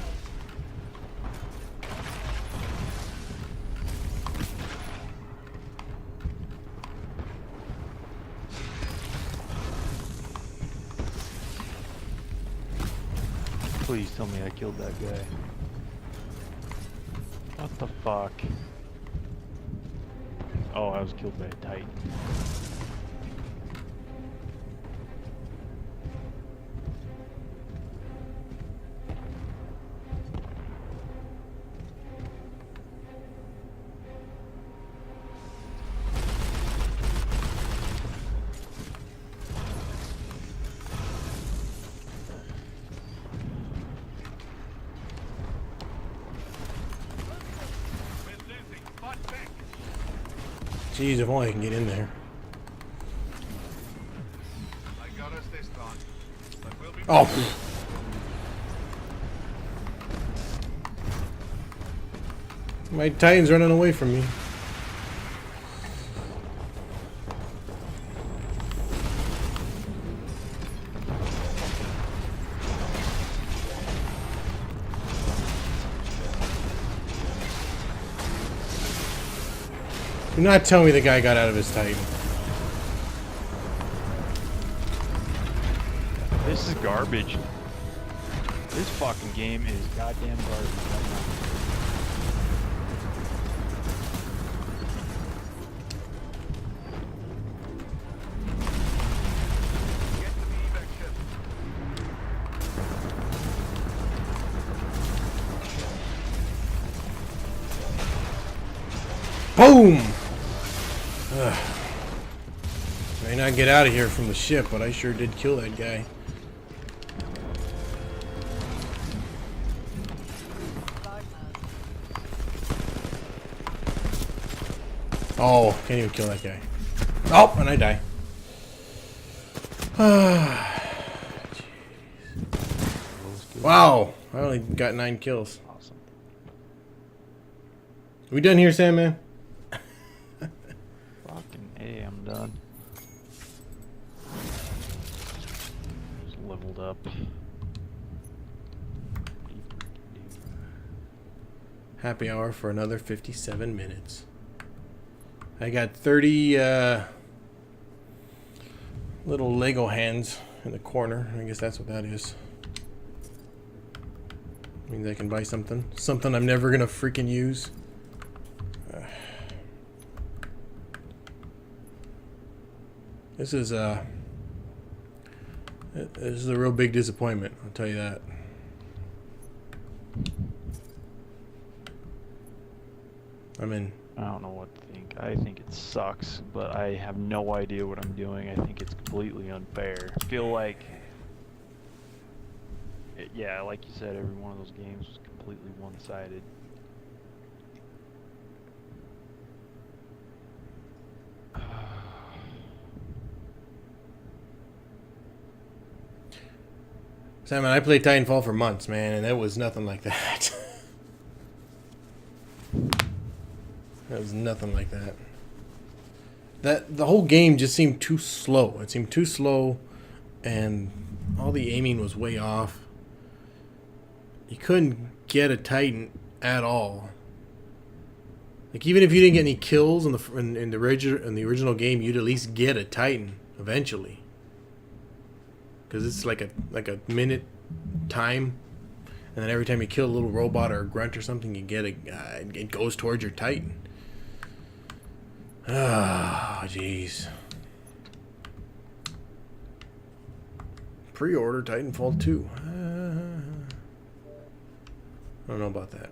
Please tell me I killed that guy. What the fuck? Oh, I was killed by a Titan. We're losing. Fight back. Jeez, if only I can get in there. I got us this time. But we'll be Oh! My Titan's running away from me. Do not tell me the guy got out of his Titan. This is garbage. This fucking game is goddamn garbage right now. get to the evac ship. Boom! Ugh. May not get out of here from the ship, but I sure did kill that guy. Oh, can't even kill that guy. Oh, and I die. Wow, I only got 9 kills. Awesome. We done here, Sandman? Fucking A, I'm done. leveled up. Happy hour for another 57 minutes. I got 30 little Lego hands in the corner. I guess that's what that is. Means I can buy something. Something I'm never gonna freaking use. This is a real big disappointment, I'll tell you that. I mean, I don't know what to think. I think it sucks, but I have no idea what I'm doing. I think it's completely unfair. I feel like, yeah, like you said, every one of those games was completely one-sided. Simon, I played Titanfall for months, man, and it was nothing like that. That was nothing like that. The whole game just seemed too slow. It seemed too slow, and all the aiming was way off. You couldn't get a Titan at all. Like, even if you didn't get any kills in the original game, you'd at least get a Titan eventually. Because it's like a minute time, and then every time you kill a little robot or a grunt or something, you get it goes towards your Titan. Ah, oh, jeez. Pre-order Titanfall 2. I don't know about that.